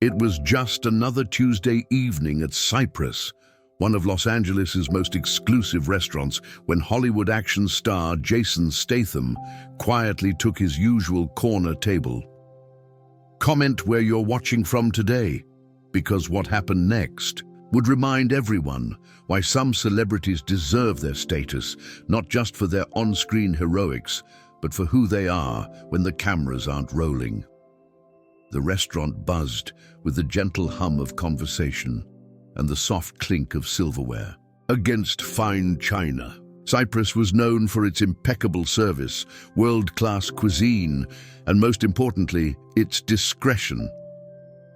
It was just another Tuesday evening at Cypress, one of Los Angeles' most exclusive restaurants, when Hollywood action star Jason Statham quietly took his usual corner table. Comment where you're watching from today, because what happened next would remind everyone why some celebrities deserve their status, not just for their on-screen heroics, but for who they are when the cameras aren't rolling. The restaurant buzzed with the gentle hum of conversation and the soft clink of silverware against fine china. Cyprus was known for its impeccable service, world-class cuisine, and most importantly, its discretion.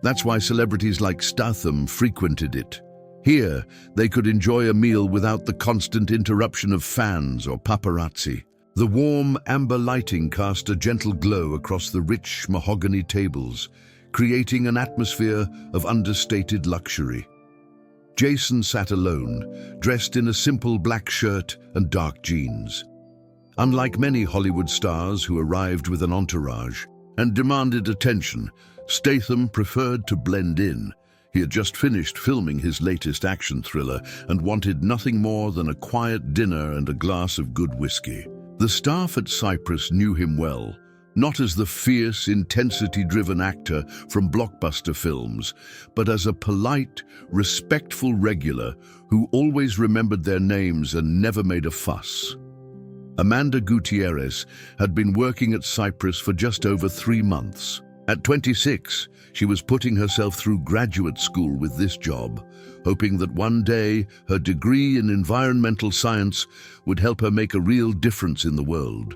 That's why celebrities like Statham frequented it. Here, they could enjoy a meal without the constant interruption of fans or paparazzi. The warm, amber lighting cast a gentle glow across the rich mahogany tables, creating an atmosphere of understated luxury. Jason sat alone, dressed in a simple black shirt and dark jeans. Unlike many Hollywood stars who arrived with an entourage and demanded attention, Statham preferred to blend in. He had just finished filming his latest action thriller and wanted nothing more than a quiet dinner and a glass of good whiskey. The staff at Cypress knew him well, not as the fierce, intensity-driven actor from blockbuster films, but as a polite, respectful regular who always remembered their names and never made a fuss. Amanda Gutierrez had been working at Cypress for just over 3 months. At 26, she was putting herself through graduate school with this job, hoping that one day her degree in environmental science would help her make a real difference in the world.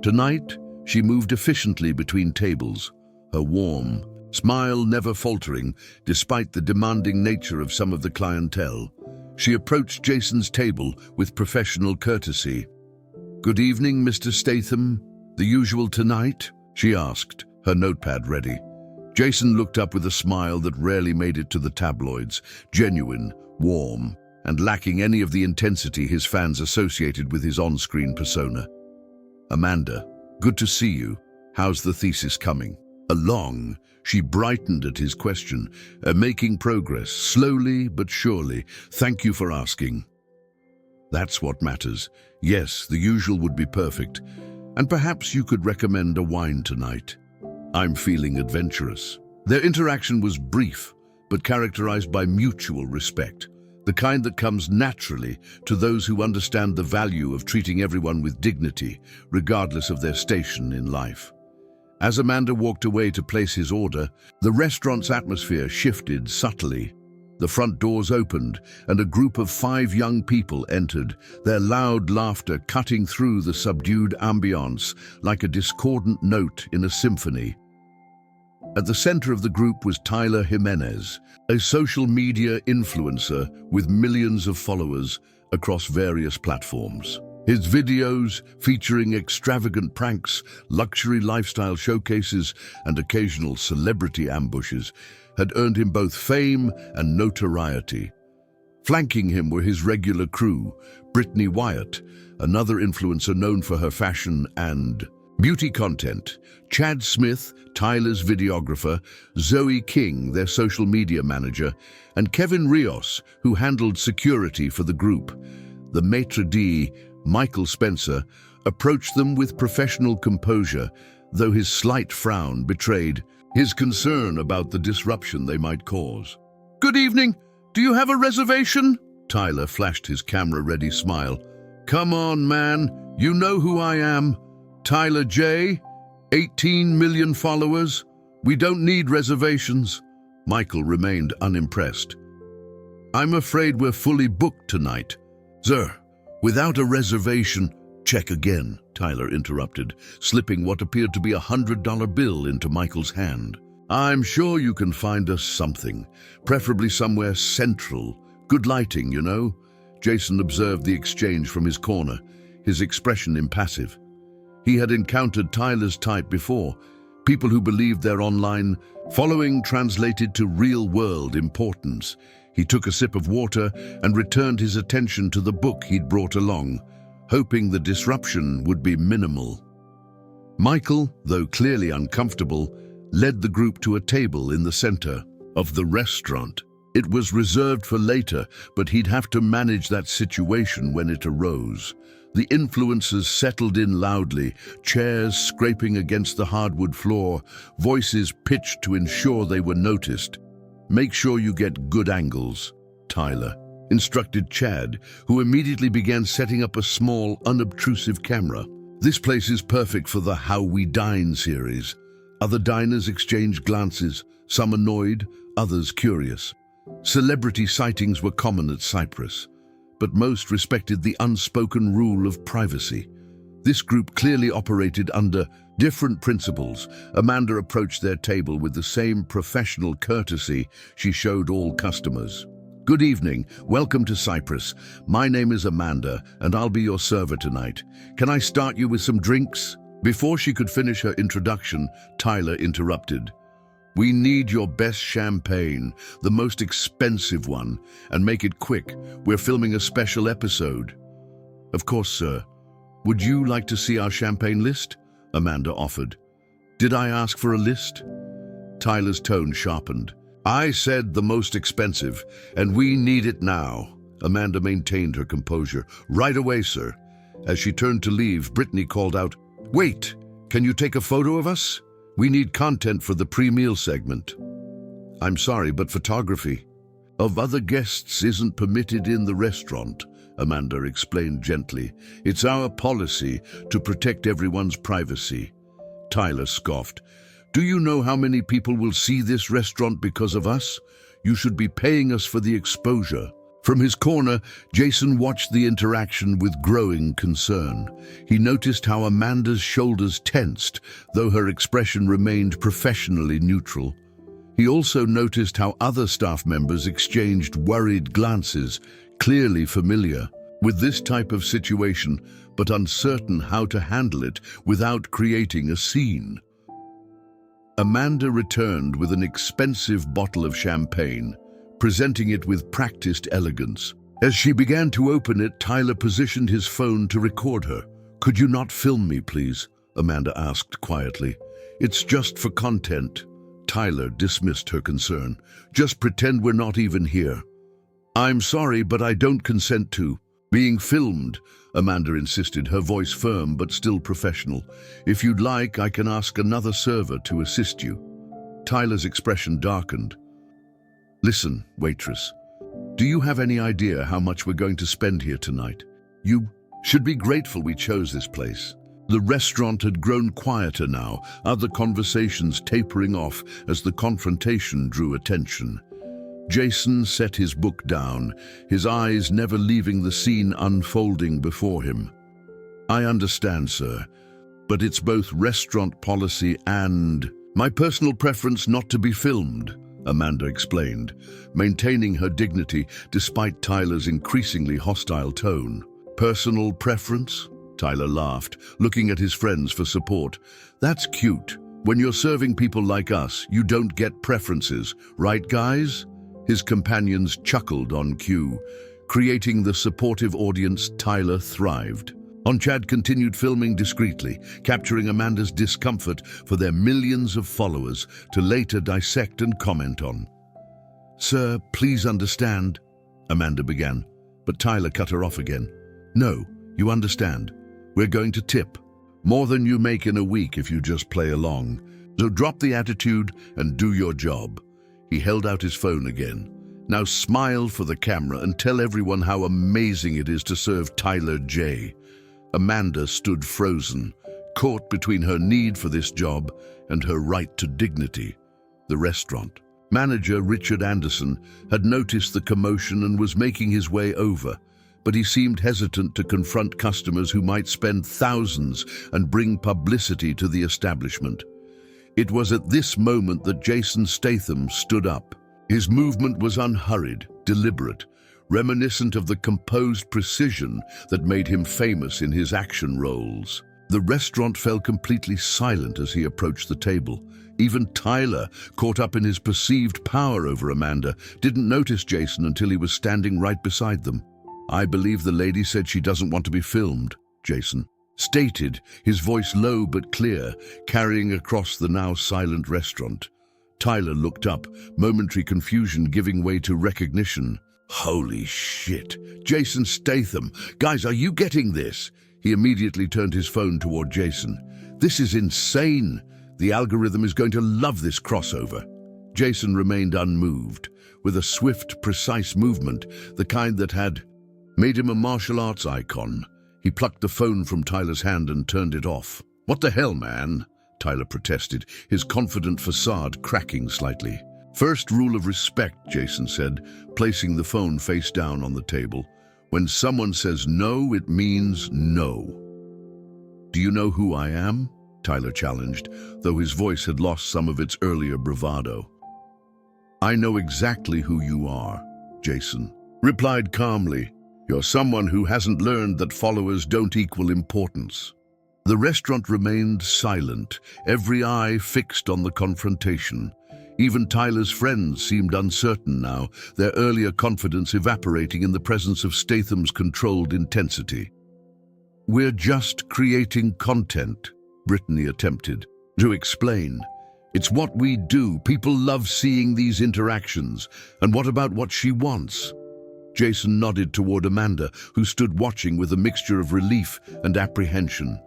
Tonight, she moved efficiently between tables, her warm smile never faltering despite the demanding nature of some of the clientele. She approached Jason's table with professional courtesy. "Good evening, Mr. Statham. The usual tonight?" she asked, her notepad ready. Jason looked up with a smile that rarely made it to the tabloids, genuine, warm, and lacking any of the intensity his fans associated with his on-screen persona. "Amanda, good to see you. How's the thesis coming along?" She brightened at his question, making progress, slowly but surely. "Thank you for asking." "That's what matters. Yes, the usual would be perfect. And perhaps you could recommend a wine tonight. I'm feeling adventurous." Their interaction was brief, but characterized by mutual respect, the kind that comes naturally to those who understand the value of treating everyone with dignity, regardless of their station in life. As Amanda walked away to place his order, the restaurant's atmosphere shifted subtly. The front doors opened, and a group of 5 young people entered, their loud laughter cutting through the subdued ambiance like a discordant note in a symphony. At the center of the group was Tyler Jimenez, a social media influencer with millions of followers across various platforms. His videos, featuring extravagant pranks, luxury lifestyle showcases, and occasional celebrity ambushes, had earned him both fame and notoriety. Flanking him were his regular crew, Brittany Wyatt, another influencer known for her fashion and beauty content, Chad Smith, Tyler's videographer, Zoe King, their social media manager, and Kevin Rios, who handled security for the group. The maitre d', Michael Spencer, approached them with professional composure, though his slight frown betrayed his concern about the disruption they might cause. "Good evening. Do you have a reservation?" Tyler flashed his camera-ready smile. "Come on, man. You know who I am. Tyler J. 18 million followers. We don't need reservations." Michael remained unimpressed. "I'm afraid we're fully booked tonight." "Sir, without a reservation—" "Check again," Tyler interrupted, slipping what appeared to be a $100 bill into Michael's hand. "I'm sure you can find us something, preferably somewhere central. Good lighting, you know." Jason observed the exchange from his corner, his expression impassive. He had encountered Tyler's type before, people who believed their online following translated to real-world importance. He took a sip of water and returned his attention to the book he'd brought along, hoping the disruption would be minimal. Michael, though clearly uncomfortable, led the group to a table in the center of the restaurant. It was reserved for later, but he'd have to manage that situation when it arose. The influencers settled in loudly, chairs scraping against the hardwood floor, voices pitched to ensure they were noticed. "Make sure you get good angles," Tyler instructed Chad, who immediately began setting up a small, unobtrusive camera. "This place is perfect for the How We Dine series." Other diners exchanged glances, some annoyed, others curious. Celebrity sightings were common at Cyprus, but most respected the unspoken rule of privacy. This group clearly operated under different principles. Amanda approached their table with the same professional courtesy she showed all customers. "Good evening, welcome to Cyprus. My name is Amanda, and I'll be your server tonight. Can I start you with some drinks?" Before she could finish her introduction, Tyler interrupted. "We need your best champagne, the most expensive one, and make it quick. We're filming a special episode." "Of course, sir. Would you like to see our champagne list?" Amanda offered. "Did I ask for a list?" Tyler's tone sharpened. "I said the most expensive, and we need it now." Amanda maintained her composure. "Right away, sir." As she turned to leave, Brittany called out, "Wait, can you take a photo of us? We need content for the pre-meal segment." "I'm sorry, but photography of other guests isn't permitted in the restaurant," Amanda explained gently. "It's our policy to protect everyone's privacy." Tyler scoffed. "Do you know how many people will see this restaurant because of us? You should be paying us for the exposure." From his corner, Jason watched the interaction with growing concern. He noticed how Amanda's shoulders tensed, though her expression remained professionally neutral. He also noticed how other staff members exchanged worried glances, clearly familiar with this type of situation, but uncertain how to handle it without creating a scene. Amanda returned with an expensive bottle of champagne, presenting it with practiced elegance. As she began to open it, Tyler positioned his phone to record her. "Could you not film me, please?" Amanda asked quietly. "It's just for content." Tyler dismissed her concern. "Just pretend we're not even here." "I'm sorry, but I don't consent to being filmed," Amanda insisted, her voice firm but still professional. "If you'd like, I can ask another server to assist you." Tyler's expression darkened. "Listen, waitress, do you have any idea how much we're going to spend here tonight? You should be grateful we chose this place." The restaurant had grown quieter now, other conversations tapering off as the confrontation drew attention. Jason set his book down, his eyes never leaving the scene unfolding before him. "I understand, sir, but it's both restaurant policy and my personal preference not to be filmed," Amanda explained, maintaining her dignity despite Tyler's increasingly hostile tone. "Personal preference?" Tyler laughed, looking at his friends for support. "That's cute. When you're serving people like us, you don't get preferences, right, guys?" His companions chuckled on cue. Creating the supportive audience, Tyler thrived. Chad continued filming discreetly, capturing Amanda's discomfort for their millions of followers to later dissect and comment on. "Sir, please understand," Amanda began, but Tyler cut her off again. "No, you understand. We're going to tip more than you make in a week if you just play along. So drop the attitude and do your job." He held out his phone again. "Now smile for the camera and tell everyone how amazing it is to serve Tyler J." Amanda stood frozen, caught between her need for this job and her right to dignity. The restaurant manager, Richard Anderson, had noticed the commotion and was making his way over, but he seemed hesitant to confront customers who might spend thousands and bring publicity to the establishment. It was at this moment that Jason Statham stood up. His movement was unhurried, deliberate, reminiscent of the composed precision that made him famous in his action roles. The restaurant fell completely silent as he approached the table. Even Tyler, caught up in his perceived power over Amanda, didn't notice Jason until he was standing right beside them. "I believe the lady said she doesn't want to be filmed," Jason stated, his voice low but clear, carrying across the now silent restaurant. Tyler looked up, momentary confusion giving way to recognition. Holy shit! Jason Statham! Guys, are you getting this? He immediately turned his phone toward Jason. This is insane! The algorithm is going to love this crossover. Jason remained unmoved, with a swift, precise movement, the kind that had made him a martial arts icon. He plucked the phone from Tyler's hand and turned it off. What the hell, man? Tyler protested, his confident facade cracking slightly. First rule of respect, Jason said, placing the phone face down on the table. When someone says no, it means no. Do you know who I am? Tyler challenged, though his voice had lost some of its earlier bravado. I know exactly who you are, Jason replied calmly. You're someone who hasn't learned that followers don't equal importance. The restaurant remained silent, every eye fixed on the confrontation. Even Tyler's friends seemed uncertain now, their earlier confidence evaporating in the presence of Statham's controlled intensity. We're just creating content, Brittany attempted to explain. It's what we do. People love seeing these interactions. And what about what she wants? Jason nodded toward Amanda, who stood watching with a mixture of relief and apprehension.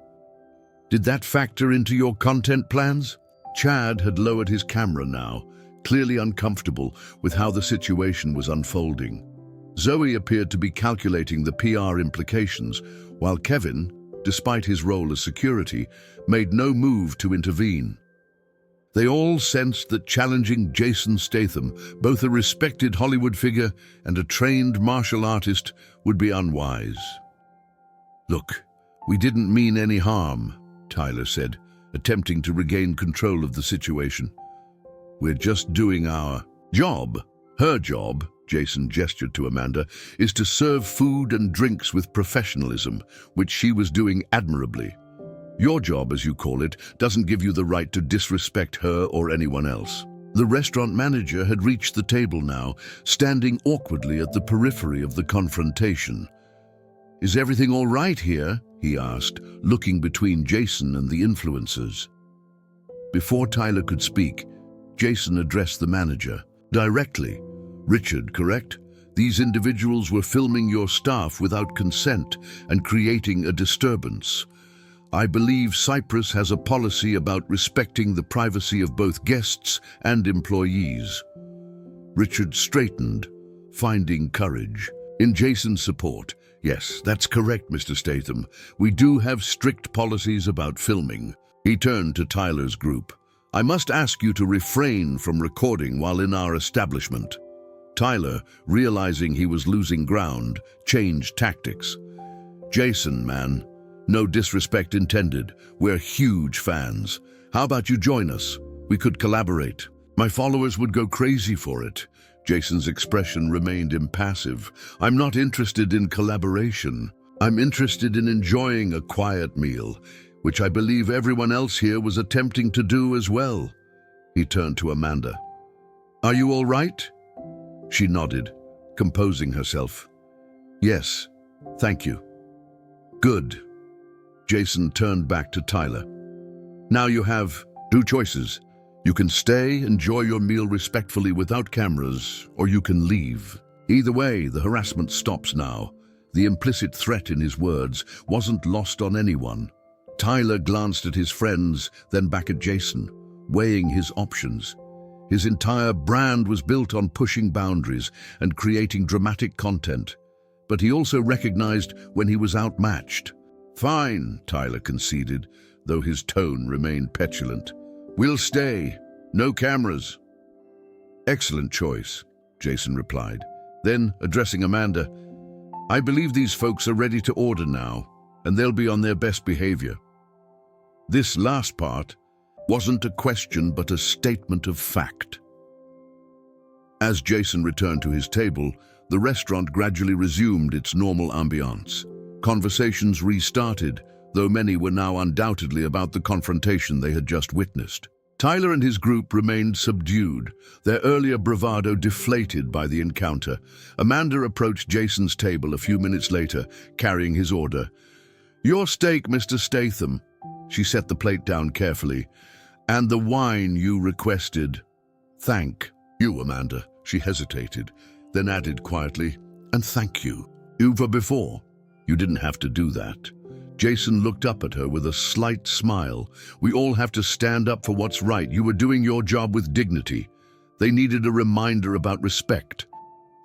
Did that factor into your content plans? Chad had lowered his camera now, clearly uncomfortable with how the situation was unfolding. Zoe appeared to be calculating the PR implications, while Kevin, despite his role as security, made no move to intervene. They all sensed that challenging Jason Statham, both a respected Hollywood figure and a trained martial artist, would be unwise. Look, we didn't mean any harm, Tyler said, attempting to regain control of the situation. We're just doing our job. Her job, Jason gestured to Amanda, is to serve food and drinks with professionalism, which she was doing admirably. Your job, as you call it, doesn't give you the right to disrespect her or anyone else. The restaurant manager had reached the table now, standing awkwardly at the periphery of the confrontation. Is everything all right here? He asked, looking between Jason and the influencers. Before Tyler could speak, Jason addressed the manager directly. Richard, correct? These individuals were filming your staff without consent and creating a disturbance. I believe Cyprus has a policy about respecting the privacy of both guests and employees. Richard straightened, finding courage. In Jason's support, yes, that's correct, Mr. Statham. We do have strict policies about filming. He turned to Tyler's group. I must ask you to refrain from recording while in our establishment. Tyler, realizing he was losing ground, changed tactics. Jason, man. No disrespect intended. We're huge fans. How about you join us? We could collaborate. My followers would go crazy for it. Jason's expression remained impassive. I'm not interested in collaboration. I'm interested in enjoying a quiet meal, which I believe everyone else here was attempting to do as well. He turned to Amanda. Are you all right? She nodded, composing herself. Yes, thank you. Good. Jason turned back to Tyler. Now you have two choices. You can stay, enjoy your meal respectfully without cameras, or you can leave. Either way, the harassment stops now. The implicit threat in his words wasn't lost on anyone. Tyler glanced at his friends, then back at Jason, weighing his options. His entire brand was built on pushing boundaries and creating dramatic content, but he also recognized when he was outmatched. Fine, Tyler conceded, though his tone remained petulant. We'll stay. No cameras. Excellent choice, Jason replied. Then, addressing Amanda, I believe these folks are ready to order now, and they'll be on their best behavior. This last part wasn't a question but a statement of fact. As Jason returned to his table, the restaurant gradually resumed its normal ambiance. Conversations restarted, though many were now undoubtedly about the confrontation they had just witnessed. Tyler and his group remained subdued, their earlier bravado deflated by the encounter. Amanda approached Jason's table a few minutes later, carrying his order. Your steak, Mr. Statham. She set the plate down carefully. And the wine you requested. Thank you, Amanda. She hesitated, then added quietly, and thank you. You for before. You didn't have to do that. Jason looked up at her with a slight smile. We all have to stand up for what's right. You were doing your job with dignity. They needed a reminder about respect.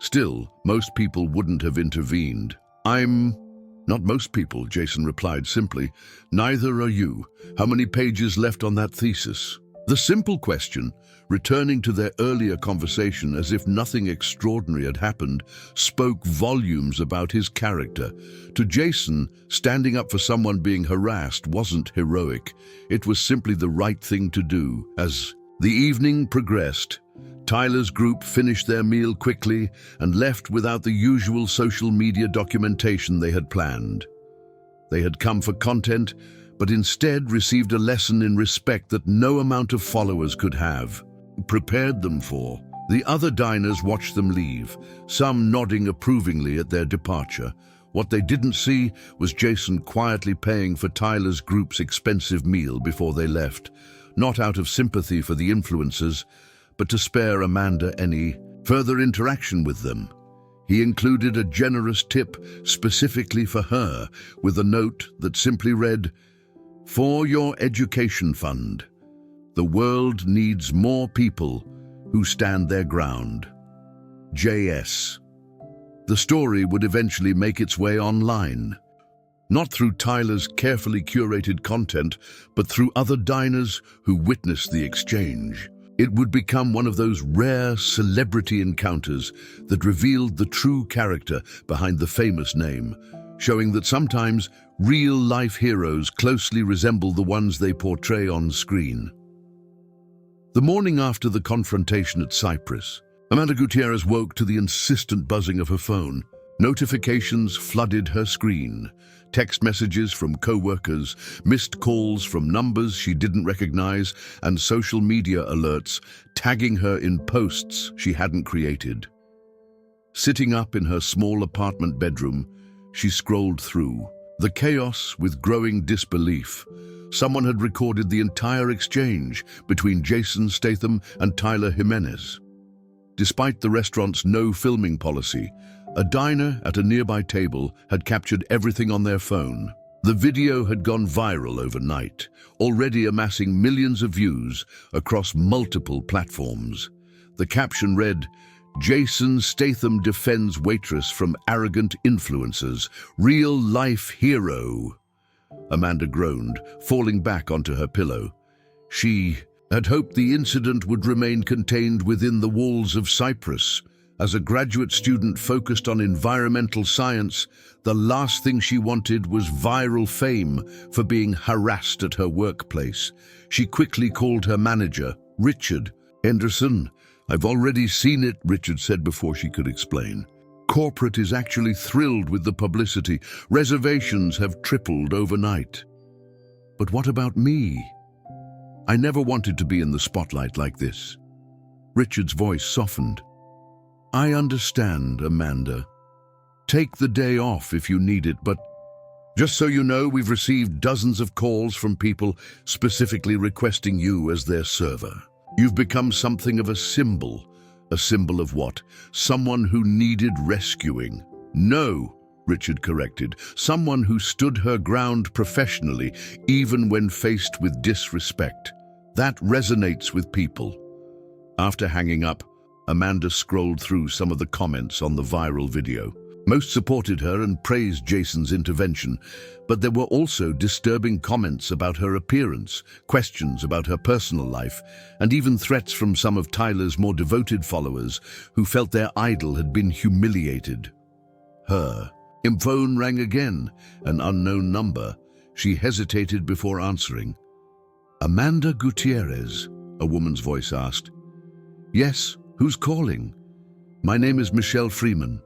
Still, most people wouldn't have intervened. Not most people, Jason replied simply. Neither are you. How many pages left on that thesis? The simple question, returning to their earlier conversation as if nothing extraordinary had happened, spoke volumes about his character. To Jason, standing up for someone being harassed wasn't heroic. It was simply the right thing to do. As the evening progressed, Tyler's group finished their meal quickly and left without the usual social media documentation they had planned. They had come for content, but instead received a lesson in respect that no amount of followers could have prepared them for. The other diners watched them leave, some nodding approvingly at their departure. What they didn't see was Jason quietly paying for Tyler's group's expensive meal before they left, not out of sympathy for the influencers, but to spare Amanda any further interaction with them. He included a generous tip specifically for her, with a note that simply read, "For your education fund. The world needs more people who stand their ground. JS." The story would eventually make its way online. Not through Tyler's carefully curated content, but through other diners who witnessed the exchange. It would become one of those rare celebrity encounters that revealed the true character behind the famous name, showing that sometimes real-life heroes closely resemble the ones they portray on screen. The morning after the confrontation at Cyprus, Amanda Gutierrez woke to the insistent buzzing of her phone. Notifications flooded her screen. Text messages from co-workers, missed calls from numbers she didn't recognize, and social media alerts tagging her in posts she hadn't created. Sitting up in her small apartment bedroom, she scrolled through the chaos with growing disbelief. Someone had recorded the entire exchange between Jason Statham and Tyler Jimenez. Despite the restaurant's no filming policy, a diner at a nearby table had captured everything on their phone. The video had gone viral overnight, already amassing millions of views across multiple platforms. The caption read, "Jason Statham defends Waitress from arrogant influencers. Real-life hero." Amanda groaned, falling back onto her pillow. She had hoped the incident would remain contained within the walls of Cyprus. As a graduate student focused on environmental science, the last thing she wanted was viral fame for being harassed at her workplace. She quickly called her manager, Richard. "Henderson, I've already seen it," Richard said before she could explain. "Corporate is actually thrilled with the publicity. Reservations have tripled overnight." "But what about me? I never wanted to be in the spotlight like this." Richard's voice softened. "I understand, Amanda. Take the day off if you need it, but just so you know, we've received dozens of calls from people specifically requesting you as their server. You've become something of a symbol. A symbol of what? Someone who needed rescuing." "No," Richard corrected. "Someone who stood her ground professionally, even when faced with disrespect. That resonates with people." After hanging up, Amanda scrolled through some of the comments on the viral video. Most supported her and praised Jason's intervention, but there were also disturbing comments about her appearance, questions about her personal life, and even threats from some of Tyler's more devoted followers who felt their idol had been humiliated. Her phone rang again, an unknown number. She hesitated before answering. "Amanda Gutierrez," a woman's voice asked. "Yes, who's calling?" "My name is Michelle Freeman.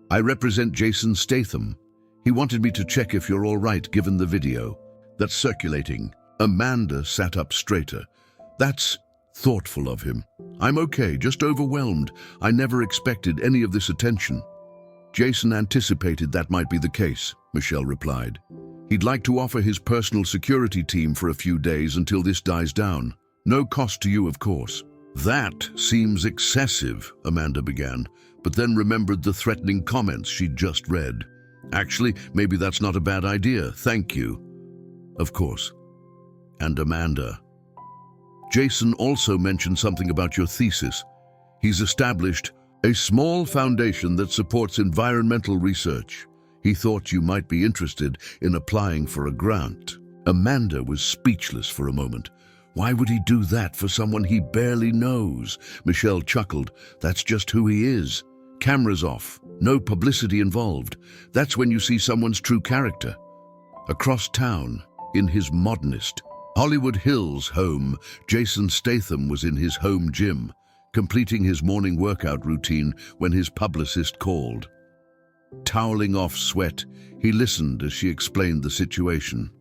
I represent Jason Statham. He wanted me to check if you're all right given the video that's circulating." Amanda sat up straighter. "That's thoughtful of him. I'm okay, just overwhelmed. I never expected any of this attention." "Jason anticipated that might be the case," Michelle replied. He'd like to offer his personal security team for a few days until this dies down. No cost to you, of course. That seems excessive, Amanda began, but then remembered the threatening comments she'd just read. Actually, maybe that's not a bad idea. Thank you. Of course. And Amanda. Jason also mentioned something about your thesis. He's established a small foundation that supports environmental research. He thought you might be interested in applying for a grant. Amanda was speechless for a moment. Why would he do that for someone he barely knows? Michelle chuckled. That's just who he is. Cameras off, no publicity involved. That's when you see someone's true character. Across town, in his modernist Hollywood Hills home, Jason Statham was in his home gym, completing his morning workout routine when his publicist called. Toweling off sweat, he listened as she explained the situation.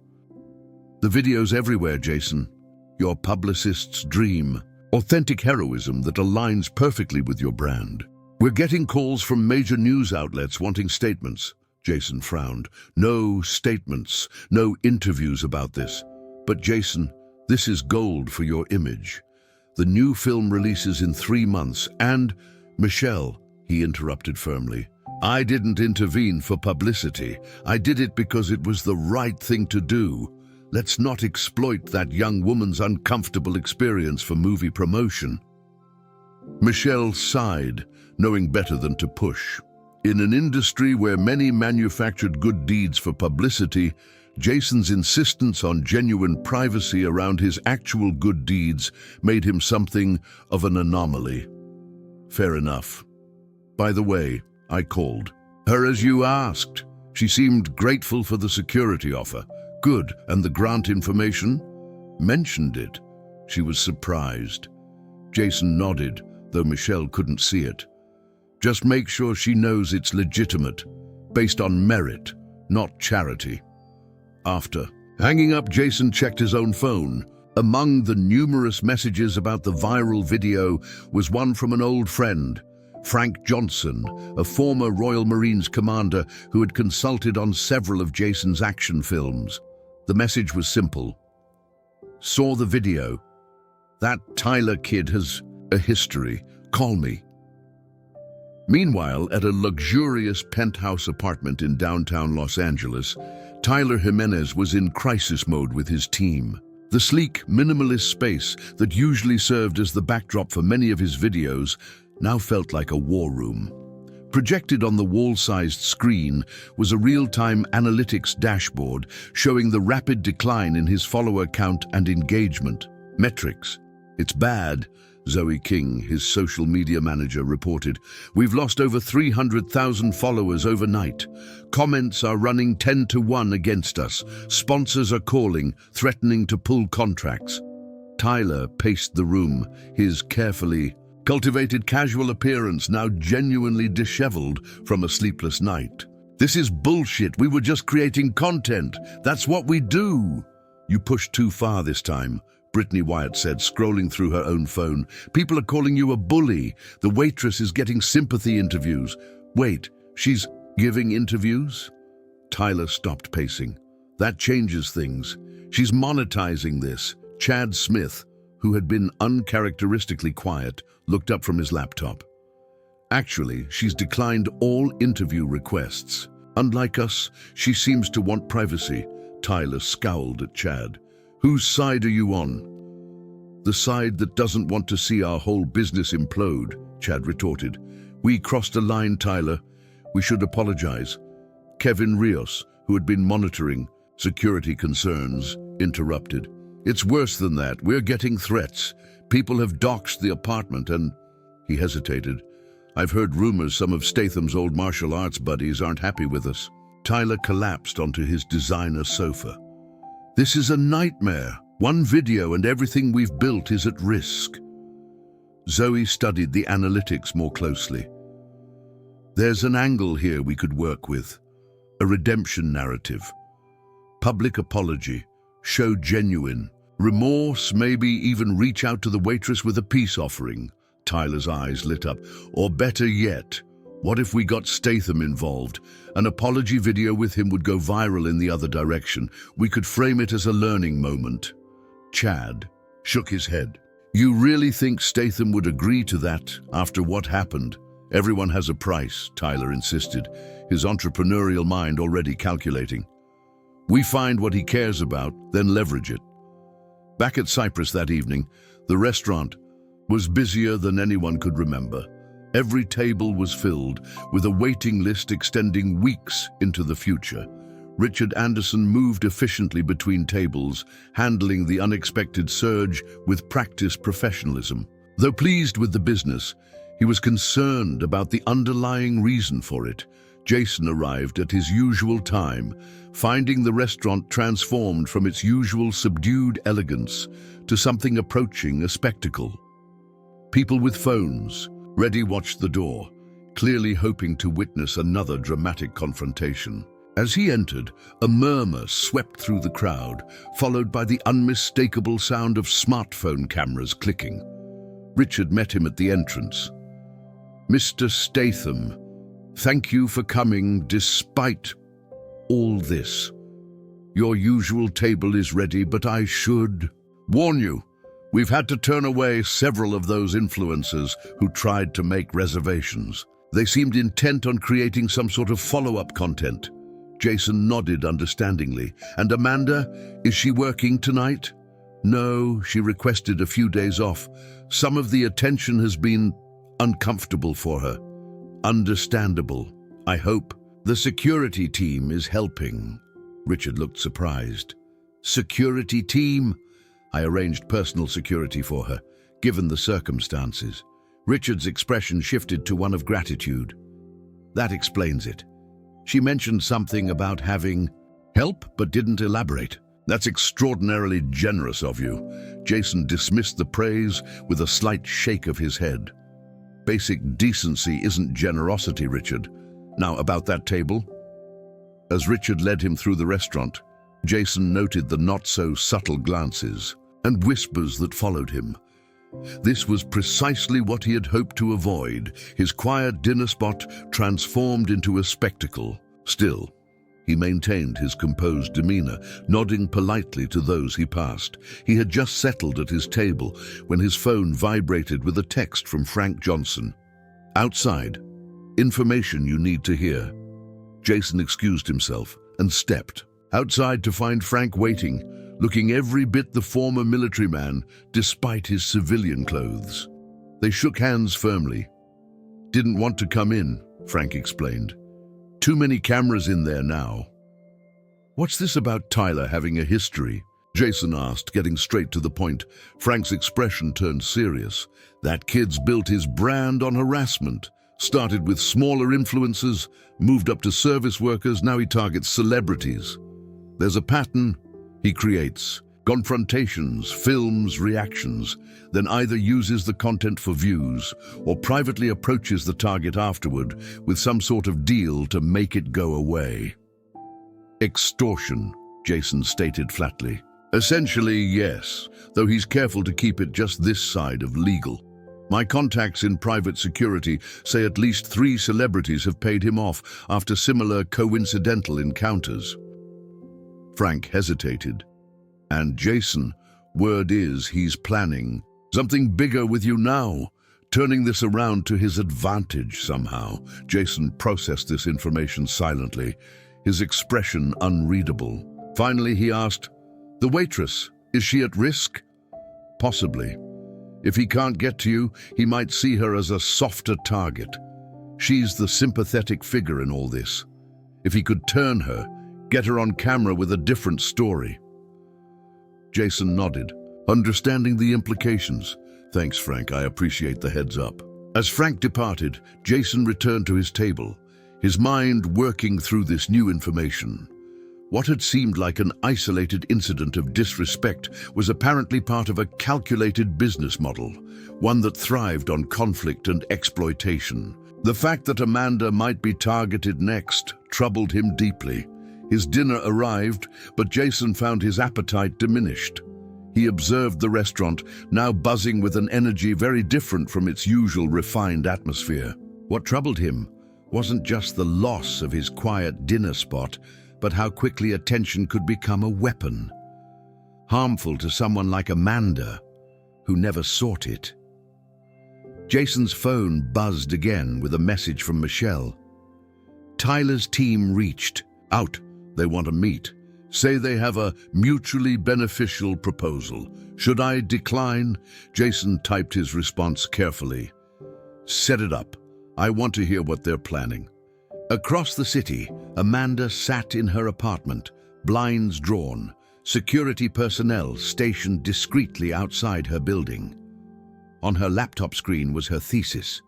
The video's everywhere, Jason. Your publicist's dream. Authentic heroism that aligns perfectly with your brand. We're getting calls from major news outlets wanting statements. Jason frowned. No statements, no interviews about this. But Jason, this is gold for your image. The new film releases in 3 months and... Michelle, he interrupted firmly. I didn't intervene for publicity. I did it because it was the right thing to do. Let's not exploit that young woman's uncomfortable experience for movie promotion. Michelle sighed, knowing better than to push. In an industry where many manufactured good deeds for publicity, Jason's insistence on genuine privacy around his actual good deeds made him something of an anomaly. Fair enough. By the way, I called her as you asked. She seemed grateful for the security offer. Good, and the grant information? Mentioned it. She was surprised. Jason nodded, though Michelle couldn't see it. Just make sure she knows it's legitimate, based on merit, not charity. After hanging up, Jason checked his own phone. Among the numerous messages about the viral video was one from an old friend, Frank Johnson, a former Royal Marines commander who had consulted on several of Jason's action films. The message was simple. Saw the video. That Tyler kid has a history. Call me. Meanwhile, at a luxurious penthouse apartment in downtown Los Angeles, Tyler Jimenez was in crisis mode with his team. The sleek, minimalist space that usually served as the backdrop for many of his videos now felt like a war room. Projected on the wall-sized screen was a real-time analytics dashboard showing the rapid decline in his follower count and engagement. Metrics. It's bad, Zoe King, his social media manager, reported. We've lost over 300,000 followers overnight. Comments are running 10 to 1 against us. Sponsors are calling, threatening to pull contracts. Tyler paced the room, his carefully cultivated casual appearance now genuinely disheveled from a sleepless night. This is bullshit. We were just creating content. That's what we do. You pushed too far this time, Brittany Wyatt said, scrolling through her own phone. People are calling you a bully. The Waitress is getting sympathy interviews. Wait, she's giving interviews? Tyler stopped pacing. That changes things. She's monetizing this. Chad Smith, who had been uncharacteristically quiet, looked up from his laptop. Actually, she's declined all interview requests. Unlike us, she seems to want privacy. Tyler scowled at Chad. Whose side are you on? The side that doesn't want to see our whole business implode, Chad retorted. We crossed a line, Tyler. We should apologize. Kevin Rios, who had been monitoring security concerns, interrupted. It's worse than that. We're getting threats. People have doxed the apartment and... He hesitated. I've heard rumors some of Statham's old martial arts buddies aren't happy with us. Tyler collapsed onto his designer sofa. This is a nightmare. One video and everything we've built is at risk. Zoe studied the analytics more closely. There's an angle here we could work with. A redemption narrative. Public apology. Show genuine. Remorse, maybe even reach out to the Waitress with a peace offering. Tyler's eyes lit up. Or better yet, What if we got Statham involved? An apology video with him would go viral in the other direction. We could frame it as a learning moment. Chad shook his head. You really think Statham would agree to that after what happened? Everyone has a price, Tyler insisted, his entrepreneurial mind already calculating. We find what he cares about, then leverage it. Back at Cypress that evening, the restaurant was busier than anyone could remember. Every table was filled, with a waiting list extending weeks into the future. Richard Anderson moved efficiently between tables, handling the unexpected surge with practiced professionalism. Though pleased with the business, he was concerned about the underlying reason for it. Jason arrived at his usual time, finding the restaurant transformed from its usual subdued elegance to something approaching a spectacle. People with phones ready watched the door, clearly hoping to witness another dramatic confrontation. As he entered, a murmur swept through the crowd, followed by the unmistakable sound of smartphone cameras clicking. Richard met him at the entrance. Mr. Statham, thank you for coming despite all this. Your usual table is ready, but I should warn you, we've had to turn away several of those influencers who tried to make reservations. They seemed intent on creating some sort of follow-up content. Jason nodded understandingly. And Amanda, is she working tonight? No, she requested a few days off. Some of the attention has been uncomfortable for her. Understandable, I hope. The security team is helping. Richard looked surprised. Security team? I arranged personal security for her, given the circumstances. Richard's expression shifted to one of gratitude. That explains it. She mentioned something about having help, but didn't elaborate. That's extraordinarily generous of you. Jason dismissed the praise with a slight shake of his head. Basic decency isn't generosity, Richard. Now, about that table. As Richard led him through the restaurant, Jason noted the not-so-subtle glances and whispers that followed him. This was precisely what he had hoped to avoid, his quiet dinner spot transformed into a spectacle. Still, he maintained his composed demeanor, nodding politely to those he passed. He had just settled at his table when his phone vibrated with a text from Frank Johnson. Outside, information you need to hear. Jason excused himself and stepped outside to find Frank waiting, looking every bit the former military man despite his civilian clothes. They shook hands firmly. Didn't want to come in, Frank explained. Too many cameras in there now. What's this about Tyler having a history? Jason asked, getting straight to the point. Frank's expression turned serious. That kid's built his brand on harassment. Started with smaller influencers, moved up to service workers, now he targets celebrities. There's a pattern he creates. Confrontations, films, reactions, then either uses the content for views or privately approaches the target afterward with some sort of deal to make it go away. Extortion, Jason stated flatly. Essentially, yes, though he's careful to keep it just this side of legal. My contacts in private security say at least 3 celebrities have paid him off after similar coincidental encounters. Frank hesitated. And Jason, word is he's planning something bigger with you now, turning this around to his advantage somehow. Jason processed this information silently, his expression unreadable. Finally, he asked, "The waitress, is she at risk?" Possibly. If he can't get to you, he might see her as a softer target. She's the sympathetic figure in all this. If he could turn her, get her on camera with a different story. Jason nodded, understanding the implications. Thanks, Frank, I appreciate the heads up. As Frank departed, Jason returned to his table, his mind working through this new information. What had seemed like an isolated incident of disrespect was apparently part of a calculated business model, one that thrived on conflict and exploitation. The fact that Amanda might be targeted next troubled him deeply. His dinner arrived, but Jason found his appetite diminished. He observed the restaurant, now buzzing with an energy very different from its usual refined atmosphere. What troubled him wasn't just the loss of his quiet dinner spot, but how quickly attention could become a weapon. Harmful to someone like Amanda, who never sought it. Jason's phone buzzed again with a message from Michelle. Tyler's team reached out. They want to meet. Say they have a mutually beneficial proposal. Should I decline? Jason typed his response carefully. Set it up. I want to hear what they're planning. Across the city, Amanda sat in her apartment, blinds drawn, security personnel stationed discreetly outside her building. On her laptop screen was her thesis,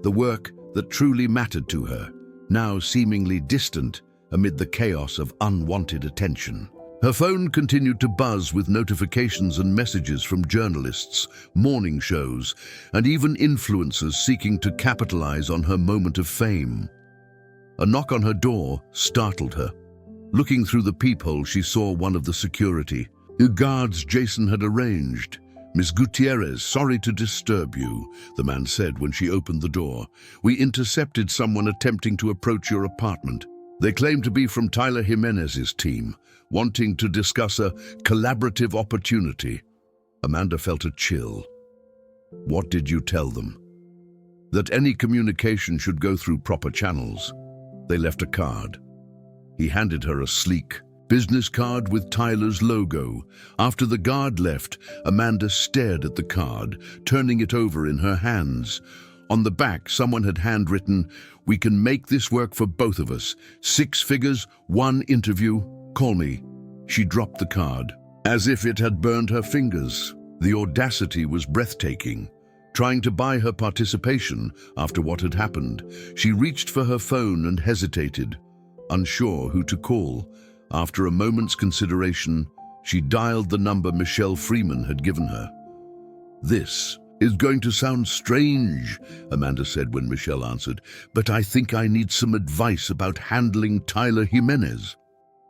the work that truly mattered to her, now seemingly distant amid the chaos of unwanted attention. Her phone continued to buzz with notifications and messages from journalists, morning shows, and even influencers seeking to capitalize on her moment of fame. A knock on her door startled her. Looking through the peephole, she saw one of the security guards Jason had arranged. Miss Gutierrez, sorry to disturb you, the man said when she opened the door. We intercepted someone attempting to approach your apartment. They claim to be from Tyler Jimenez's team, wanting to discuss a collaborative opportunity. Amanda felt a chill. What did you tell them? That any communication should go through proper channels. They left a card. He handed her a sleek business card with Tyler's logo. After the guard left, Amanda stared at the card, turning it over in her hands. On the back, someone had handwritten, "We can make this work for both of us. 6 figures, 1 interview. Call me." She dropped the card, as if it had burned her fingers. The audacity was breathtaking. Trying to buy her participation after what had happened, she reached for her phone and hesitated, unsure who to call. After a moment's consideration, she dialed the number Michelle Freeman had given her. "This is going to sound strange," Amanda said when Michelle answered, "but I think I need some advice about handling Tyler Jimenez."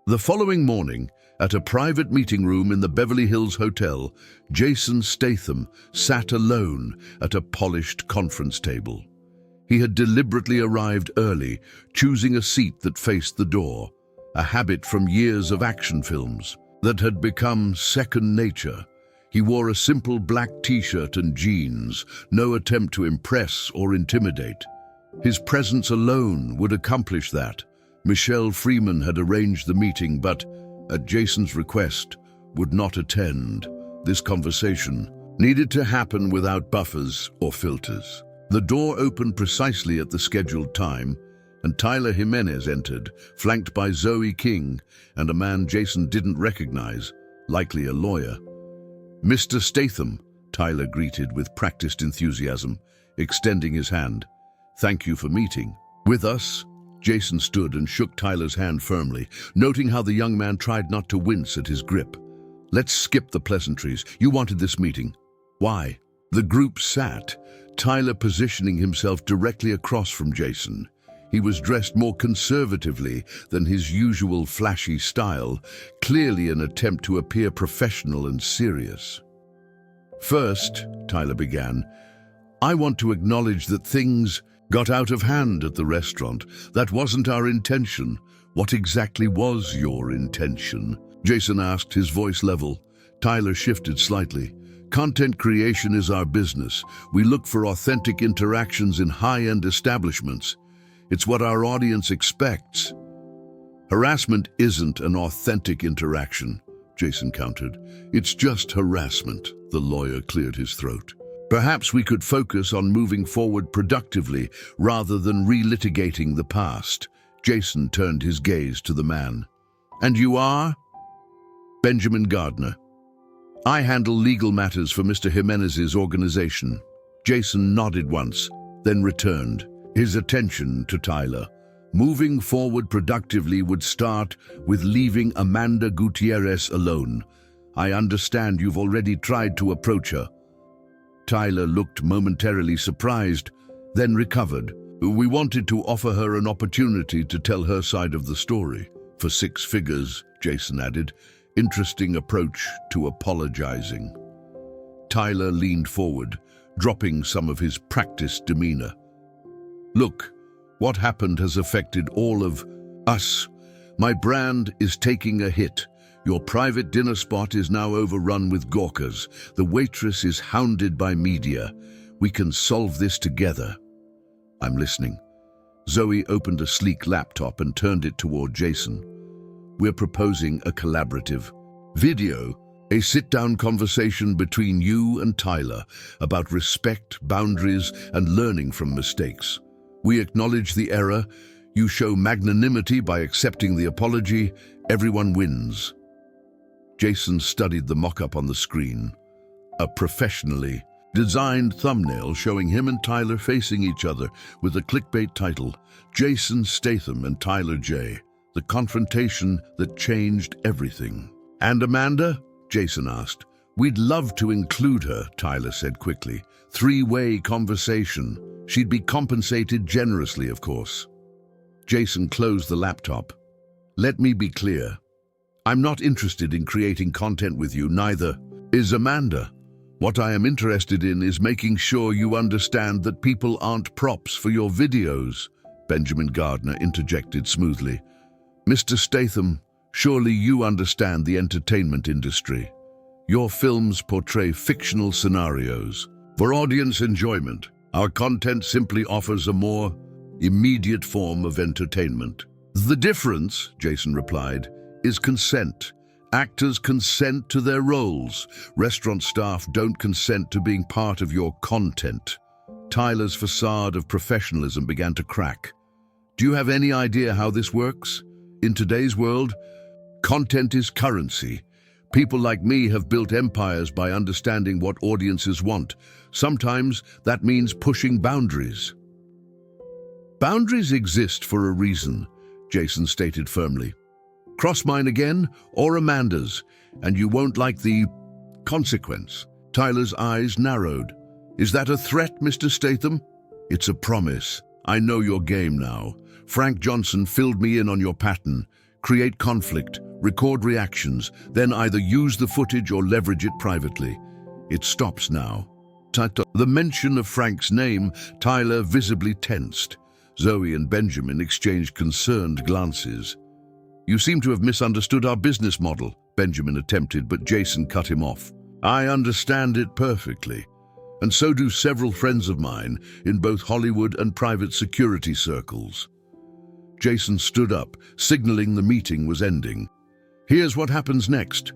The following morning, at a private meeting room in the Beverly Hills Hotel, Jason Statham sat alone at a polished conference table. He had deliberately arrived early, choosing a seat that faced the door, a habit from years of action films that had become second nature. He wore a simple black t-shirt and jeans, no attempt to impress or intimidate. His presence alone would accomplish that. Michelle Freeman had arranged the meeting, but, at Jason's request, would not attend. This conversation needed to happen without buffers or filters. The door opened precisely at the scheduled time, and Tyler Jimenez entered, flanked by Zoe King and a man Jason didn't recognize, likely a lawyer. "Mr. Statham," Tyler greeted with practiced enthusiasm, extending his hand. "Thank you for meeting with us." Jason stood and shook Tyler's hand firmly, noting how the young man tried not to wince at his grip. "Let's skip the pleasantries. You wanted this meeting. Why?" The group sat, Tyler positioning himself directly across from Jason. He was dressed more conservatively than his usual flashy style, clearly an attempt to appear professional and serious. "First," Tyler began, "I want to acknowledge that things got out of hand at the restaurant. That wasn't our intention." "What exactly was your intention?" Jason asked, his voice level. Tyler shifted slightly. "Content creation is our business. We look for authentic interactions in high-end establishments. It's what our audience expects." "Harassment isn't an authentic interaction," Jason countered. "It's just harassment." The lawyer cleared his throat. "Perhaps we could focus on moving forward productively rather than relitigating the past." Jason turned his gaze to the man. "And you are?" "Benjamin Gardner. I handle legal matters for Mr. Jimenez's organization." Jason nodded once, then returned his attention to Tyler. Moving forward productively would start with leaving Amanda Gutierrez alone. "I understand you've already tried to approach her." Tyler looked momentarily surprised, then recovered. "We wanted to offer her an opportunity to tell her side of the story. For 6 figures, Jason added. Interesting approach to apologizing." Tyler leaned forward, dropping some of his practiced demeanor. "Look, What happened has affected all of us. My brand is taking a hit. Your private dinner spot is now overrun with gawkers. The Waitress is hounded by media. We can solve this together. I'm listening. Zoe opened a sleek laptop and turned it toward Jason. We're proposing a collaborative video, a sit-down conversation between you and Tyler about respect, boundaries, and learning from mistakes. We acknowledge the error. You show magnanimity by accepting the apology. Everyone wins. Jason studied the mock-up on the screen. A professionally designed thumbnail showing him and Tyler facing each other with a clickbait title, Jason Statham and Tyler J. The confrontation that changed everything. And Amanda? Jason asked. We'd love to include her, Tyler said quickly. Three-way conversation. She'd be compensated generously, of course. Jason closed the laptop. Let me be clear. I'm not interested in creating content with you, neither is Amanda. What I am interested in is making sure you understand that people aren't props for your videos, Benjamin Gardner interjected smoothly. Mr. Statham, surely you understand the entertainment industry. Your films portray fictional scenarios. For audience enjoyment, our content simply offers a more immediate form of entertainment. The difference, Jason replied, is consent. Actors consent to their roles. Restaurant staff don't consent to being part of your content. Tyler's facade of professionalism began to crack. Do you have any idea how this works? In today's world, content is currency. People like me have built empires by understanding what audiences want. Sometimes that means pushing boundaries. Boundaries exist for a reason, Jason stated firmly. Cross mine again, or Amanda's, and you won't like the consequence. Tyler's eyes narrowed. Is that a threat, Mr. Statham? It's a promise. I know your game now. Frank Johnson filled me in on your pattern. Create conflict, record reactions, then either use the footage or leverage it privately. It stops now. The mention of Frank's name, Tyler visibly tensed. Zoe and Benjamin exchanged concerned glances. You seem to have misunderstood our business model, Benjamin attempted, but Jason cut him off. I understand it perfectly, and so do several friends of mine in both Hollywood and private security circles. Jason stood up, signaling the meeting was ending. Here's what happens next.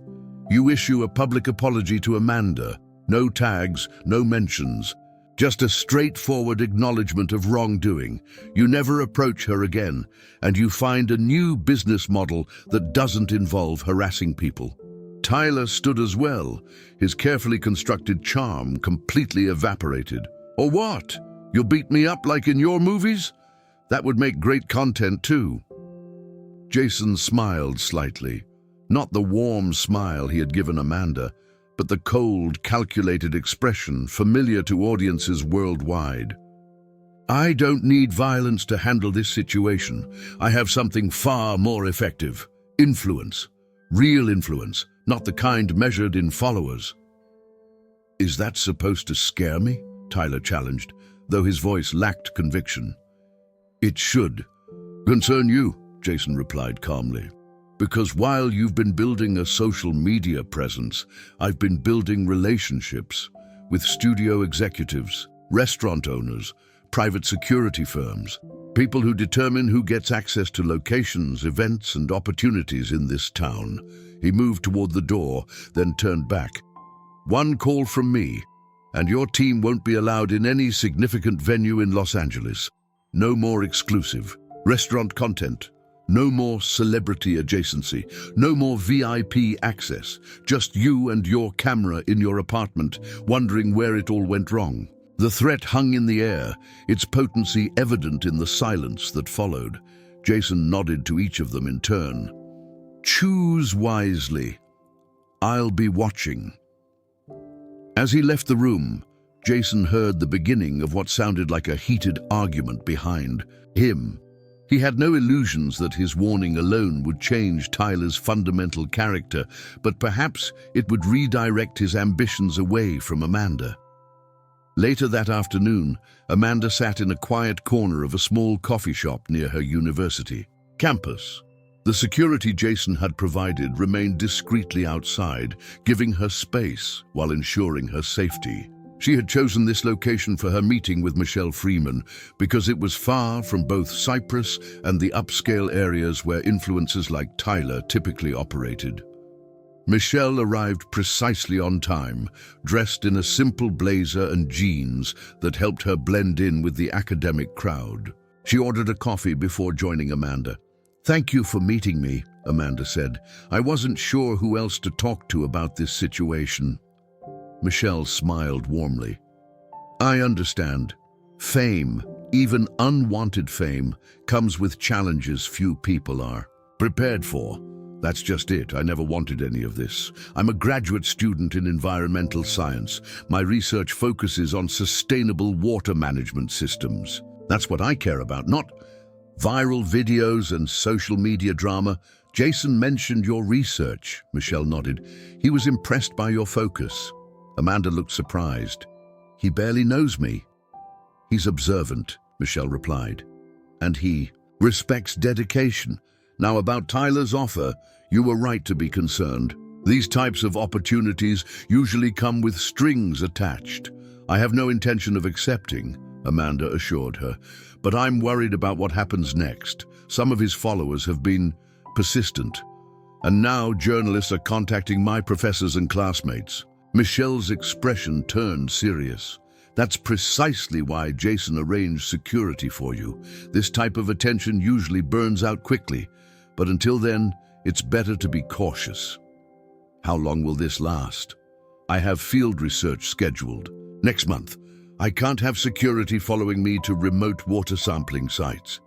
You issue a public apology to Amanda. No tags, no mentions. Just a straightforward acknowledgement of wrongdoing. You never approach her again, and you find a new business model that doesn't involve harassing people. Tyler stood as well, his carefully constructed charm completely evaporated. Or what? You'll beat me up like in your movies? That would make great content too. Jason smiled slightly, not the warm smile he had given Amanda, but the cold, calculated expression familiar to audiences worldwide. I don't need violence to handle this situation. I have something far more effective. Influence. Real influence, not the kind measured in followers. Is that supposed to scare me? Tyler challenged, though his voice lacked conviction. It should. Concern you, Jason replied calmly. Because while you've been building a social media presence, I've been building relationships with studio executives, restaurant owners, private security firms, people who determine who gets access to locations, events, and opportunities in this town. He moved toward the door, then turned back. One call from me, and your team won't be allowed in any significant venue in Los Angeles. No more exclusive restaurant content. No more celebrity adjacency, no more VIP access, just you and your camera in your apartment, wondering where it all went wrong. The threat hung in the air, its potency evident in the silence that followed. Jason nodded to each of them in turn. Choose wisely. I'll be watching. As he left the room, Jason heard the beginning of what sounded like a heated argument behind him. He had no illusions that his warning alone would change Tyler's fundamental character, but perhaps it would redirect his ambitions away from Amanda. Later that afternoon, Amanda sat in a quiet corner of a small coffee shop near her university campus. The security Jason had provided remained discreetly outside, giving her space while ensuring her safety. She had chosen this location for her meeting with Michelle Freeman because it was far from both Cyprus and the upscale areas where influencers like Tyler typically operated. Michelle arrived precisely on time, dressed in a simple blazer and jeans that helped her blend in with the academic crowd. She ordered a coffee before joining Amanda. "Thank you for meeting me," Amanda said. "I wasn't sure who else to talk to about this situation." Michelle smiled warmly. "I understand. Fame, even unwanted fame, comes with challenges few people are prepared for. That's just it. I never wanted any of this. I'm a graduate student in environmental science. My research focuses on sustainable water management systems. That's what I care about, not viral videos and social media drama." "Jason mentioned your research," Michelle nodded. "He was impressed by your focus." Amanda looked surprised. "He barely knows me." "He's observant," Michelle replied. "And he respects dedication. Now about Tyler's offer, you were right to be concerned. These types of opportunities usually come with strings attached. I have no intention of accepting," Amanda assured her, "but I'm worried about what happens next. Some of his followers have been persistent, and now journalists are contacting my professors and classmates." Michelle's expression turned serious. "That's precisely why Jason arranged security for you. This type of attention usually burns out quickly, but until then, it's better to be cautious." "How long will this last?" "I have field research scheduled next month. I can't have security following me to remote water sampling sites."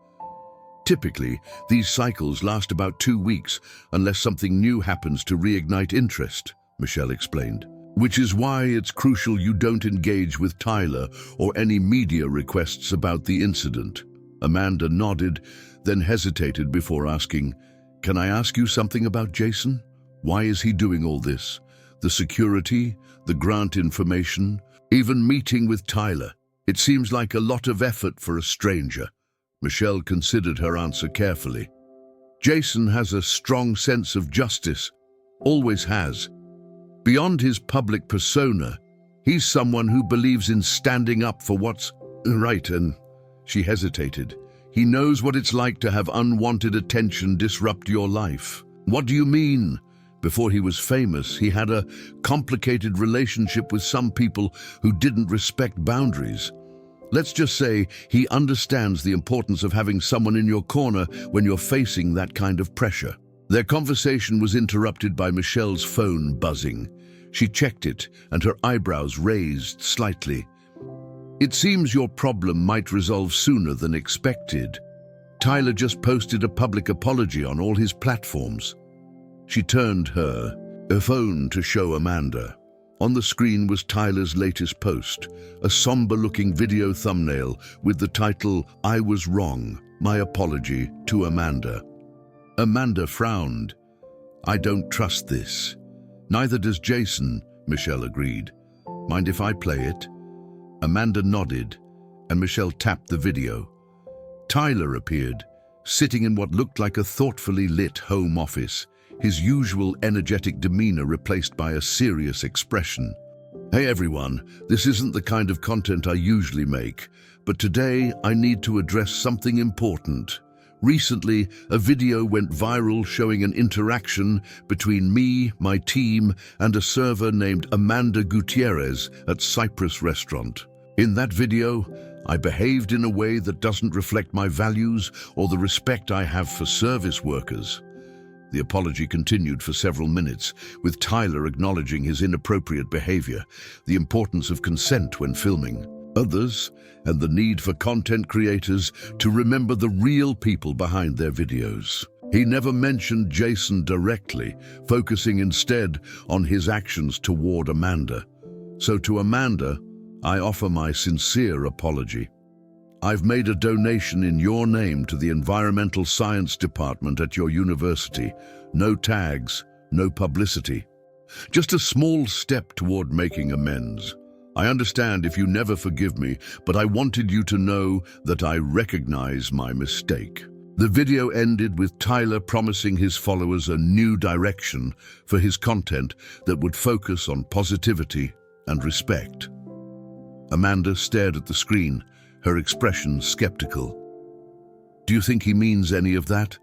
"Typically, these cycles last about 2 weeks unless something new happens to reignite interest," Michelle explained. "Which is why it's crucial you don't engage with Tyler or any media requests about the incident." Amanda nodded, then hesitated before asking, "Can I ask you something about Jason? Why is he doing all this? The security, the grant information, even meeting with Tyler. It seems like a lot of effort for a stranger." Michelle considered her answer carefully. "Jason has a strong sense of justice, always has. Beyond his public persona, he's someone who believes in standing up for what's right," and she hesitated. "He knows what it's like to have unwanted attention disrupt your life." "What do you mean?" "Before he was famous, he had a complicated relationship with some people who didn't respect boundaries. Let's just say he understands the importance of having someone in your corner when you're facing that kind of pressure." Their conversation was interrupted by Michelle's phone buzzing. She checked it, and her eyebrows raised slightly. "It seems your problem might resolve sooner than expected. Tyler just posted a public apology on all his platforms." She turned her phone to show Amanda. On the screen was Tyler's latest post, a somber-looking video thumbnail with the title, "I was wrong, my apology to Amanda." Amanda frowned. "I don't trust this." "Neither does Jason," Michelle agreed. "Mind if I play it?" Amanda nodded, and Michelle tapped the video. Tyler appeared, sitting in what looked like a thoughtfully lit home office, his usual energetic demeanor replaced by a serious expression. "Hey everyone, this isn't the kind of content I usually make, but today I need to address something important. Recently, a video went viral showing an interaction between me, my team, and a server named Amanda Gutierrez at Cyprus restaurant. In that video, I behaved in a way that doesn't reflect my values or the respect I have for service workers." The apology continued for several minutes, with Tyler acknowledging his inappropriate behavior, the importance of consent when filming others, and the need for content creators to remember the real people behind their videos. He never mentioned Jason directly, focusing instead on his actions toward Amanda. So to Amanda, I offer my sincere apology. I've made a donation in your name to the Environmental Science Department at your university. No tags, no publicity. Just a small step toward making amends. I understand if you never forgive me, but I wanted you to know that I recognize my mistake." The video ended with Tyler promising his followers a new direction for his content that would focus on positivity and respect. Amanda stared at the screen, her expression skeptical. "Do you think he means any of that?"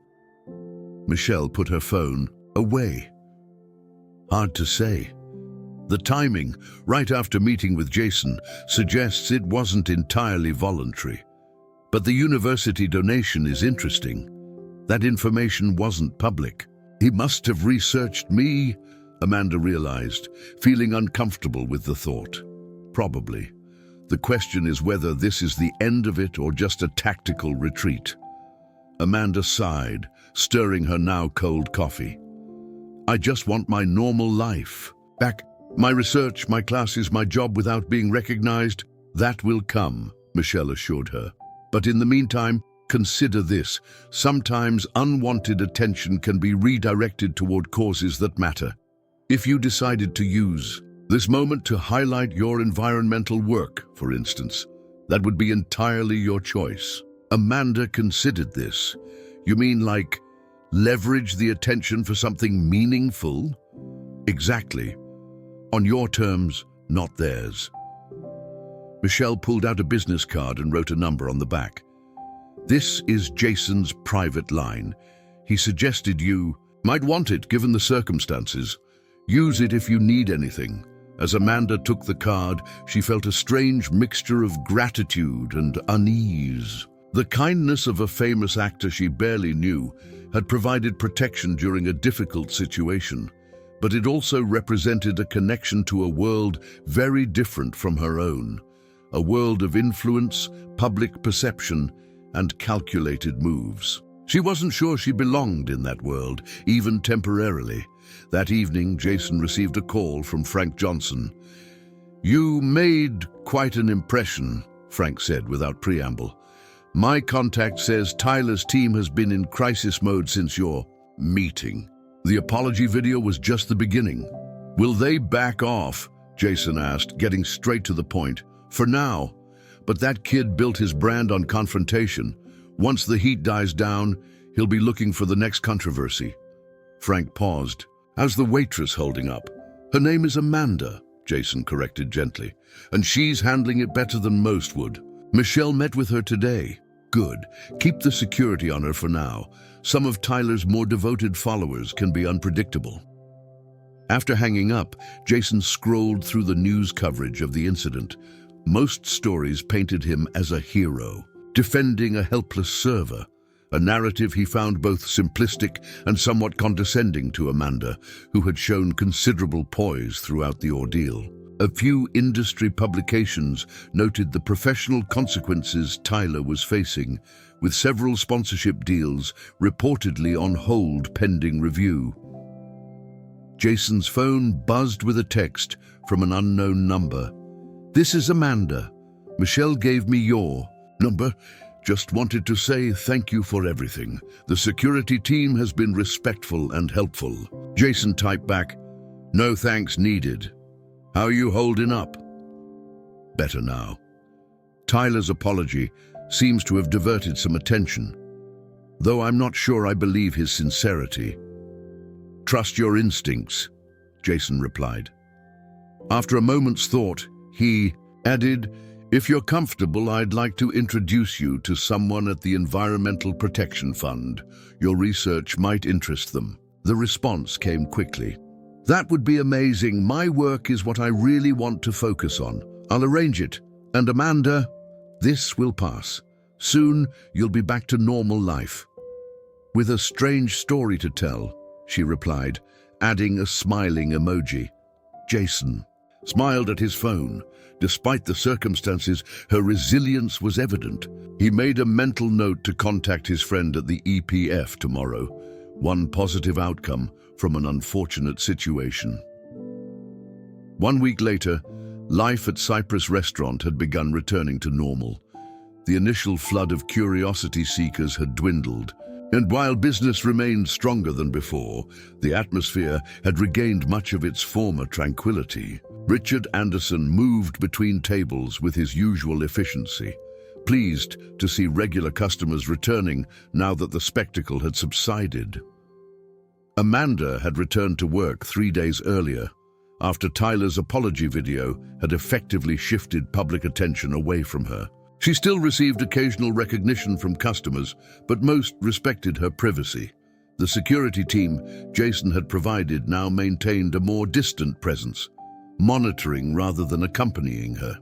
Michelle put her phone away. "Hard to say. The timing, right after meeting with Jason, suggests it wasn't entirely voluntary. But the university donation is interesting. That information wasn't public. He must have researched me," Amanda realized, feeling uncomfortable with the thought. "Probably. The question is whether this is the end of it or just a tactical retreat." Amanda sighed, stirring her now cold coffee. "I just want my normal life back. My research, my classes, my job without being recognized. That will come," Michelle assured her. "But in the meantime, consider this. Sometimes unwanted attention can be redirected toward causes that matter. If you decided to use this moment to highlight your environmental work, for instance, that would be entirely your choice." Amanda considered this. "You mean like leverage the attention for something meaningful?" "Exactly. On your terms, not theirs." Michelle pulled out a business card and wrote a number on the back. "This is Jason's private line. He suggested you might want it given the circumstances. Use it if you need anything." As Amanda took the card, she felt a strange mixture of gratitude and unease. The kindness of a famous actor she barely knew had provided protection during a difficult situation, but it also represented a connection to a world very different from her own, a world of influence, public perception, and calculated moves. She wasn't sure she belonged in that world, even temporarily. That evening, Jason received a call from Frank Johnson. "You made quite an impression," Frank said without preamble. "My contact says Tyler's team has been in crisis mode since your meeting." The apology video was just the beginning. "Will they back off?" Jason asked, getting straight to the point. "For now. But that kid built his brand on confrontation. Once the heat dies down, he'll be looking for the next controversy." Frank paused. "How's the waitress holding up?" "Her name is Amanda," Jason corrected gently, "and she's handling it better than most would. Michelle met with her today." "Good. Keep the security on her for now. Some of Tyler's more devoted followers can be unpredictable." After hanging up, Jason scrolled through the news coverage of the incident. Most stories painted him as a hero, defending a helpless server, a narrative he found both simplistic and somewhat condescending to Amanda, who had shown considerable poise throughout the ordeal. A few industry publications noted the professional consequences Tyler was facing, with several sponsorship deals reportedly on hold pending review. Jason's phone buzzed with a text from an unknown number. "This is Amanda. Michelle gave me your number. Just wanted to say thank you for everything. The security team has been respectful and helpful." Jason typed back, "No thanks needed. How are you holding up?" "Better now." Tyler's apology seems to have diverted some attention, though I'm not sure I believe his sincerity. "Trust your instincts," Jason replied. After a moment's thought, he added, "If you're comfortable, I'd like to introduce you to someone at the Environmental Protection Fund. Your research might interest them." The response came quickly. "That would be amazing. My work is what I really want to focus on. I'll arrange it. And Amanda, this will pass. Soon you'll be back to normal life." "With a strange story to tell," she replied, adding a smiling emoji. Jason smiled at his phone. Despite the circumstances, her resilience was evident. He made a mental note to contact his friend at the EPF tomorrow. One positive outcome from an unfortunate situation. 1 week later, life at Cypress Restaurant had begun returning to normal. The initial flood of curiosity seekers had dwindled, and while business remained stronger than before, the atmosphere had regained much of its former tranquility. Richard Anderson moved between tables with his usual efficiency, pleased to see regular customers returning now that the spectacle had subsided. Amanda had returned to work 3 days earlier, after Tyler's apology video had effectively shifted public attention away from her. She still received occasional recognition from customers, but most respected her privacy. The security team Jason had provided now maintained a more distant presence, monitoring rather than accompanying her.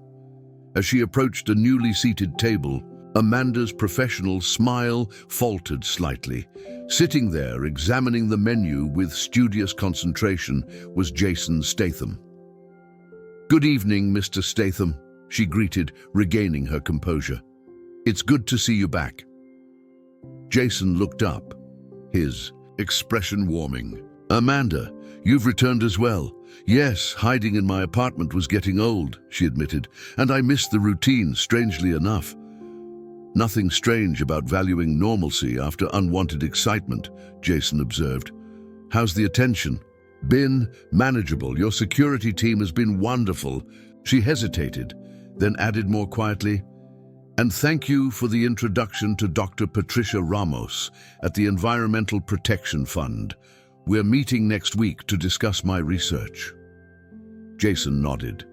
As she approached a newly seated table, Amanda's professional smile faltered slightly. Sitting there, examining the menu with studious concentration, was Jason Statham. "Good evening, Mr. Statham," she greeted, regaining her composure. "It's good to see you back." Jason looked up, his expression warming. "Amanda, you've returned as well." "Yes, hiding in my apartment was getting old," she admitted, "and I missed the routine, strangely enough." "Nothing strange about valuing normalcy after unwanted excitement," Jason observed. "How's the attention?" "Been manageable. Your security team has been wonderful." She hesitated, then added more quietly, "And thank you for the introduction to Dr. Patricia Ramos at the Environmental Protection Fund. We're meeting next week to discuss my research." Jason nodded.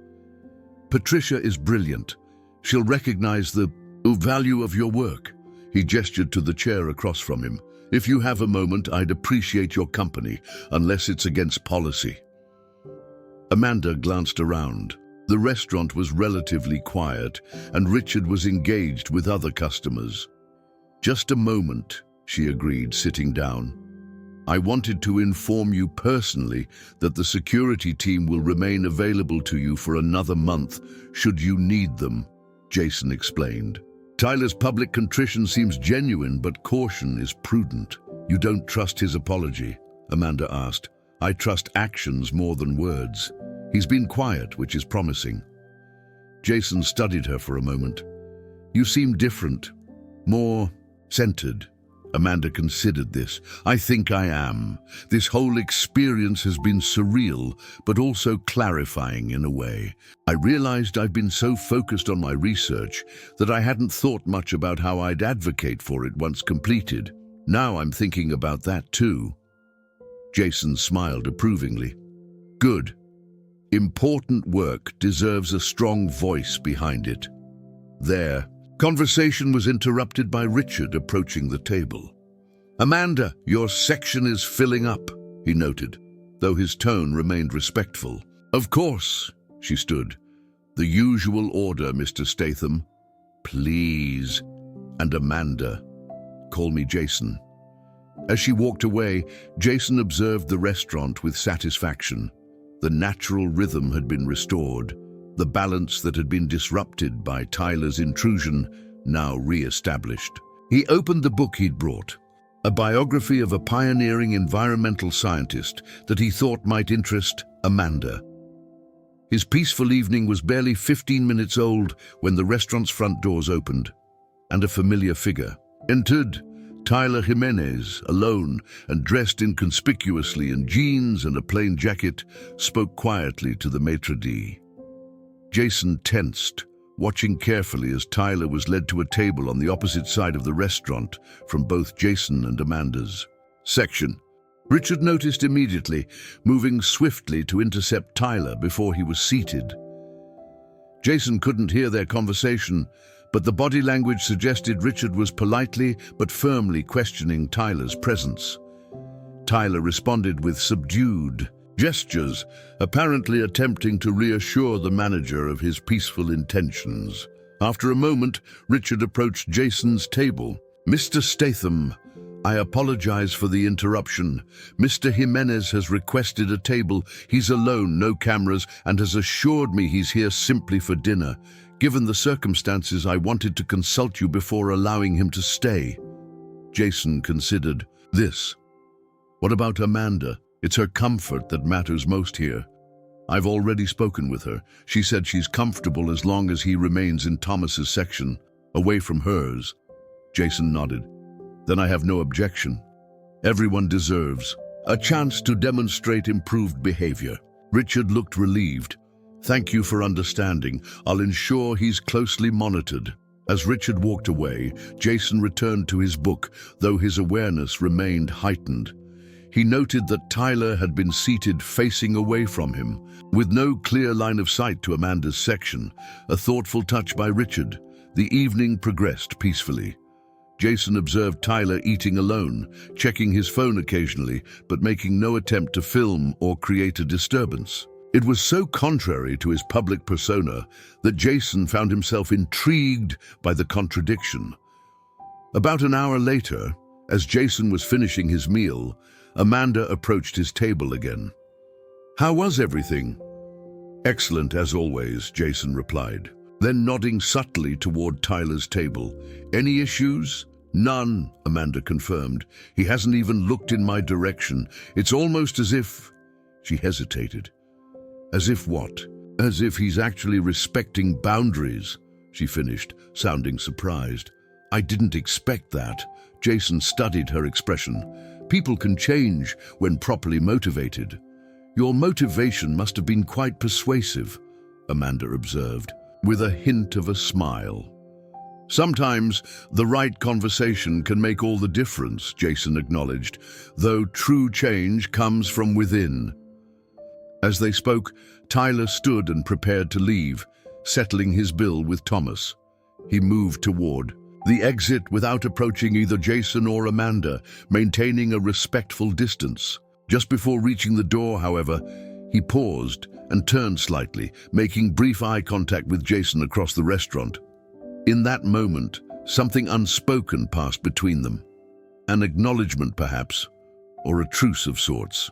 "Patricia is brilliant. She'll recognize the value of your work." He gestured to the chair across from him. "If you have a moment, I'd appreciate your company, unless it's against policy." Amanda glanced around. The restaurant was relatively quiet, and Richard was engaged with other customers. "Just a moment," she agreed, sitting down. "I wanted to inform you personally that the security team will remain available to you for another month, should you need them," Jason explained. "Tyler's public contrition seems genuine, but caution is prudent." "You don't trust his apology?" Amanda asked. "I trust actions more than words. He's been quiet, which is promising." Jason studied her for a moment. "You seem different, more centered." Amanda considered this. "I think I am. This whole experience has been surreal, but also clarifying in a way. I realized I've been so focused on my research that I hadn't thought much about how I'd advocate for it once completed. Now I'm thinking about that too." Jason smiled approvingly. "Good. Important work deserves a strong voice behind it." Their conversation was interrupted by Richard approaching the table. "Amanda, your section is filling up," he noted, though his tone remained respectful. "Of course," she stood. "The usual order, Mr. Statham." "Please." "And Amanda, call me Jason." As she walked away, Jason observed the restaurant with satisfaction. The natural rhythm had been restored, the balance that had been disrupted by Tyler's intrusion now re-established. He opened the book he'd brought, a biography of a pioneering environmental scientist that he thought might interest Amanda. His peaceful evening was barely 15 minutes old when the restaurant's front doors opened, and a familiar figure entered. Tyler Jimenez, alone and dressed inconspicuously in jeans and a plain jacket, spoke quietly to the maitre d'. Jason tensed, watching carefully as Tyler was led to a table on the opposite side of the restaurant from both Jason and Amanda's section. Richard noticed immediately, moving swiftly to intercept Tyler before he was seated. Jason couldn't hear their conversation, but the body language suggested Richard was politely but firmly questioning Tyler's presence. Tyler responded with subdued gestures, apparently attempting to reassure the manager of his peaceful intentions. After a moment, Richard approached Jason's table. "Mr. Statham, I apologize for the interruption. Mr. Jimenez has requested a table. He's alone, no cameras, and has assured me he's here simply for dinner. Given the circumstances, I wanted to consult you before allowing him to stay." Jason considered. "This. What about Amanda? It's her comfort that matters most here. I've already spoken with her. She said she's comfortable as long as he remains in Thomas's section, away from hers." Jason nodded. "Then I have no objection. Everyone deserves a chance to demonstrate improved behavior." Richard looked relieved. Thank you for understanding. I'll ensure he's closely monitored. As Richard walked away, Jason returned to his book, though his awareness remained heightened. He noted that Tyler had been seated facing away from him, with no clear line of sight to Amanda's section. A thoughtful touch by Richard. The evening progressed peacefully. Jason observed Tyler eating alone, checking his phone occasionally, but making no attempt to film or create a disturbance. It was so contrary to his public persona that Jason found himself intrigued by the contradiction. About an hour later, as Jason was finishing his meal, Amanda approached his table again. "How was everything?" "Excellent, as always," Jason replied, then nodding subtly toward Tyler's table. "Any issues?" "None," Amanda confirmed. "He hasn't even looked in my direction. It's almost as if—" She hesitated. "As if what?" "As if he's actually respecting boundaries," she finished, sounding surprised. "I didn't expect that." Jason studied her expression. "People can change when properly motivated." "Your motivation must have been quite persuasive," Amanda observed, with a hint of a smile. "Sometimes the right conversation can make all the difference," Jason acknowledged, "though true change comes from within." As they spoke, Tyler stood and prepared to leave, settling his bill with Thomas. He moved toward the exit without approaching either Jason or Amanda, maintaining a respectful distance. Just before reaching the door, however, he paused and turned slightly, making brief eye contact with Jason across the restaurant. In that moment, something unspoken passed between them. An acknowledgement, perhaps, or a truce of sorts.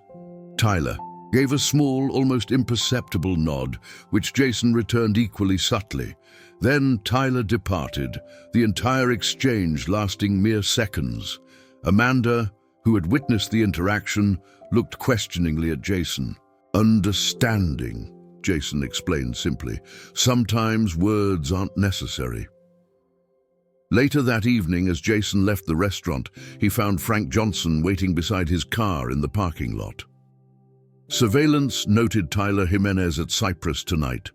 Tyler gave a small, almost imperceptible nod, which Jason returned equally subtly. Then Tyler departed, the entire exchange lasting mere seconds. Amanda, who had witnessed the interaction, looked questioningly at Jason. "Understanding," Jason explained simply. "Sometimes words aren't necessary." Later that evening, as Jason left the restaurant, he found Frank Johnson waiting beside his car in the parking lot. "Surveillance noted Tyler Jimenez at Cypress tonight,"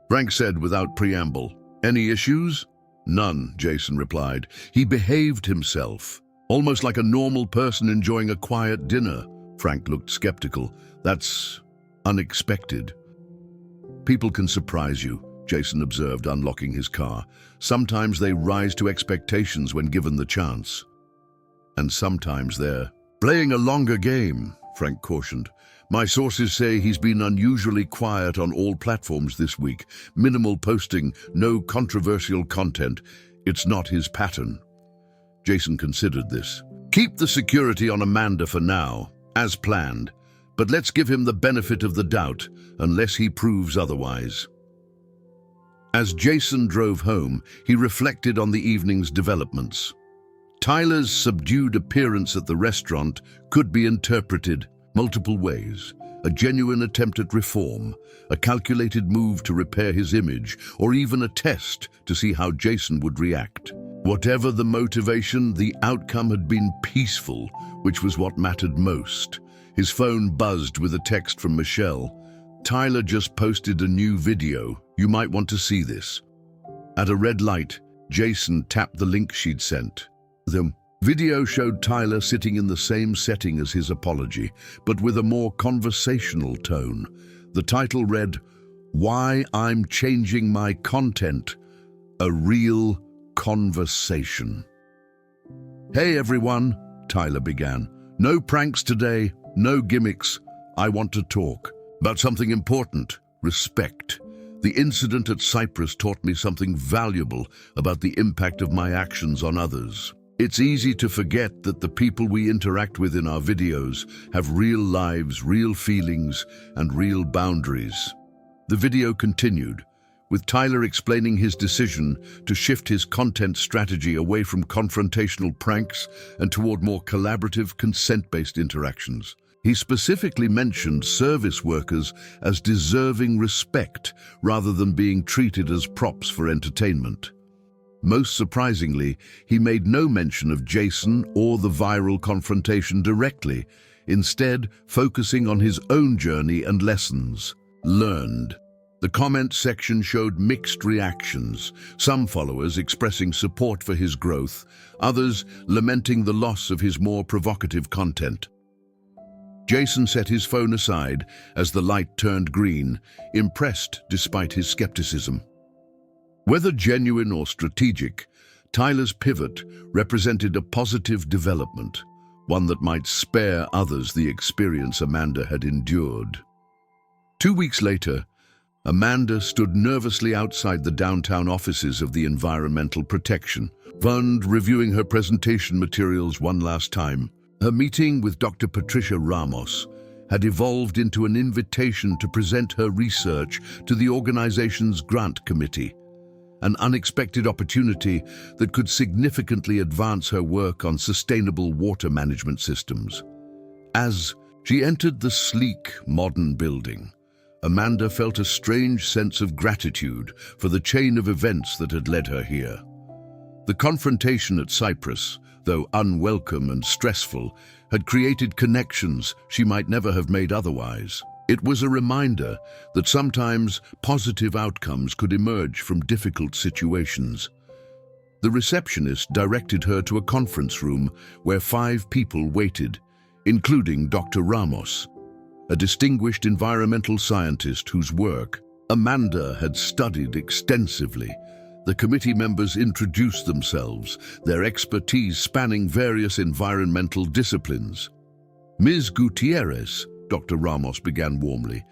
Frank said without preamble. "Any issues?" "None," Jason replied. "He behaved himself, almost like a normal person enjoying a quiet dinner." Frank looked skeptical. "That's unexpected." "People can surprise you," Jason observed, unlocking his car. "Sometimes they rise to expectations when given the chance. And sometimes they're playing a longer game," Frank cautioned. "My sources say he's been unusually quiet on all platforms this week. Minimal posting, no controversial content. It's not his pattern." Jason considered this. "Keep the security on Amanda for now, as planned. But let's give him the benefit of the doubt, unless he proves otherwise." As Jason drove home, he reflected on the evening's developments. Tyler's subdued appearance at the restaurant could be interpreted multiple ways: a genuine attempt at reform, a calculated move to repair his image, or even a test to see how Jason would react. Whatever the motivation, the outcome had been peaceful, which was what mattered most. His phone buzzed with a text from Michelle. "Tyler just posted a new video. You might want to see this." At a red light, Jason tapped the link she'd sent. The video showed Tyler sitting in the same setting as his apology, but with a more conversational tone. The title read, "Why I'm Changing My Content, a Real Conversation." "Hey everyone," Tyler began. "No pranks today, no gimmicks. I want to talk about something important: respect. The incident at Cypress taught me something valuable about the impact of my actions on others. It's easy to forget that the people we interact with in our videos have real lives, real feelings, and real boundaries." The video continued, with Tyler explaining his decision to shift his content strategy away from confrontational pranks and toward more collaborative, consent-based interactions. He specifically mentioned service workers as deserving respect rather than being treated as props for entertainment. Most surprisingly, he made no mention of Jason or the viral confrontation directly, instead focusing on his own journey and lessons learned. The comment section showed mixed reactions, some followers expressing support for his growth, others lamenting the loss of his more provocative content. Jason set his phone aside as the light turned green, impressed despite his skepticism. Whether genuine or strategic, Tyler's pivot represented a positive development, one that might spare others the experience Amanda had endured. 2 weeks later, Amanda stood nervously outside the downtown offices of the Environmental Protection Fund, reviewing her presentation materials one last time. Her meeting with Dr. Patricia Ramos had evolved into an invitation to present her research to the organization's grant committee, an unexpected opportunity that could significantly advance her work on sustainable water management systems. As she entered the sleek, modern building, Amanda felt a strange sense of gratitude for the chain of events that had led her here. The confrontation at Cyprus, though unwelcome and stressful, had created connections she might never have made otherwise. It was a reminder that sometimes positive outcomes could emerge from difficult situations. The receptionist directed her to a conference room where 5 people waited, including Dr. Ramos, a distinguished environmental scientist whose work Amanda had studied extensively. The committee members introduced themselves, their expertise spanning various environmental disciplines. "Ms. Gutierrez," Dr. Ramos began warmly,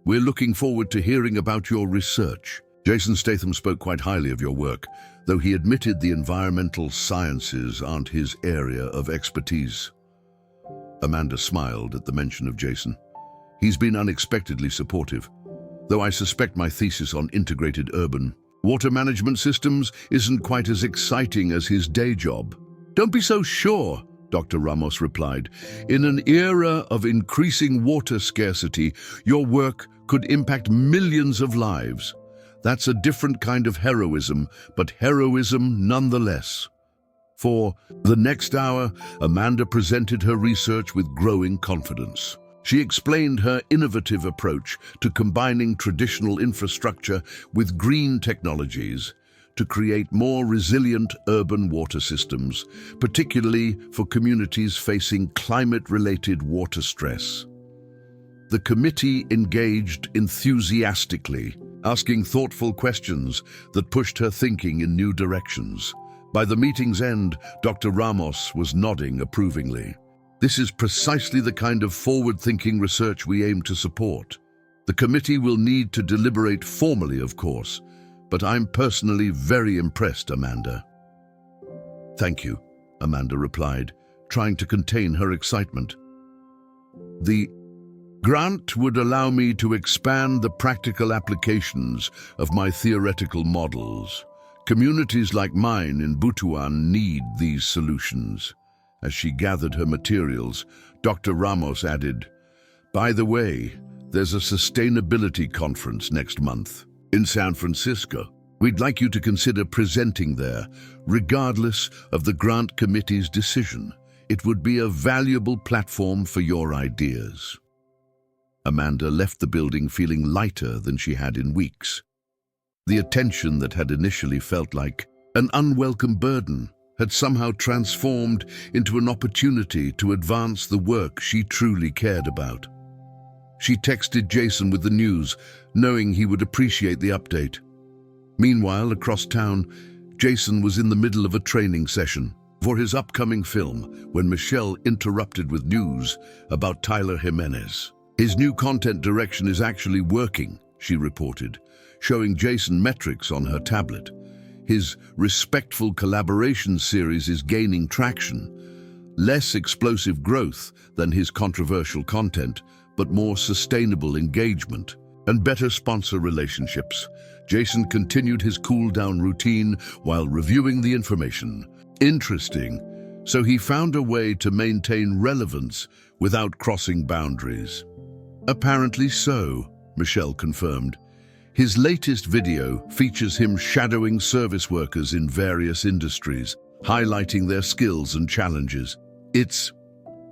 "we're looking forward to hearing about your research." Jason Statham spoke quite highly of your work, though he admitted the environmental sciences aren't his area of expertise. Amanda smiled at the mention of Jason. He's been unexpectedly supportive, though I suspect my thesis on integrated urban water management systems isn't quite as exciting as his day job. "Don't be so sure," Dr. Ramos replied. "In an era of increasing water scarcity, your work could impact millions of lives. That's a different kind of heroism, but heroism nonetheless." For the next hour, Amanda presented her research with growing confidence. She explained her innovative approach to combining traditional infrastructure with green technologies to create more resilient urban water systems, particularly for communities facing climate-related water stress. The committee engaged enthusiastically, asking thoughtful questions that pushed her thinking in new directions. By the meeting's end, Dr. Ramos was nodding approvingly. "This is precisely the kind of forward-thinking research we aim to support. The committee will need to deliberate formally, of course, but I'm personally very impressed, Amanda." "Thank you," Amanda replied, trying to contain her excitement. "The grant would allow me to expand the practical applications of my theoretical models. Communities like mine in Butuan need these solutions." As she gathered her materials, Dr. Ramos added, "By the way, there's a sustainability conference next month in San Francisco. We'd like you to consider presenting there, regardless of the grant committee's decision. It would be a valuable platform for your ideas." Amanda left the building feeling lighter than she had in weeks. The attention that had initially felt like an unwelcome burden had somehow transformed into an opportunity to advance the work she truly cared about. She texted Jason with the news, knowing he would appreciate the update. Meanwhile, across town, Jason was in the middle of a training session for his upcoming film when Michelle interrupted with news about Tyler Jimenez. "His new content direction is actually working," she reported, showing Jason metrics on her tablet. "His Respectful Collaboration series is gaining traction. Less explosive growth than his controversial content, but more sustainable engagement and better sponsor relationships." Jason continued his cool-down routine while reviewing the information. Interesting. So he found a way to maintain relevance without crossing boundaries. "Apparently so," Michelle confirmed. His latest video features him shadowing service workers in various industries, highlighting their skills and challenges. "It's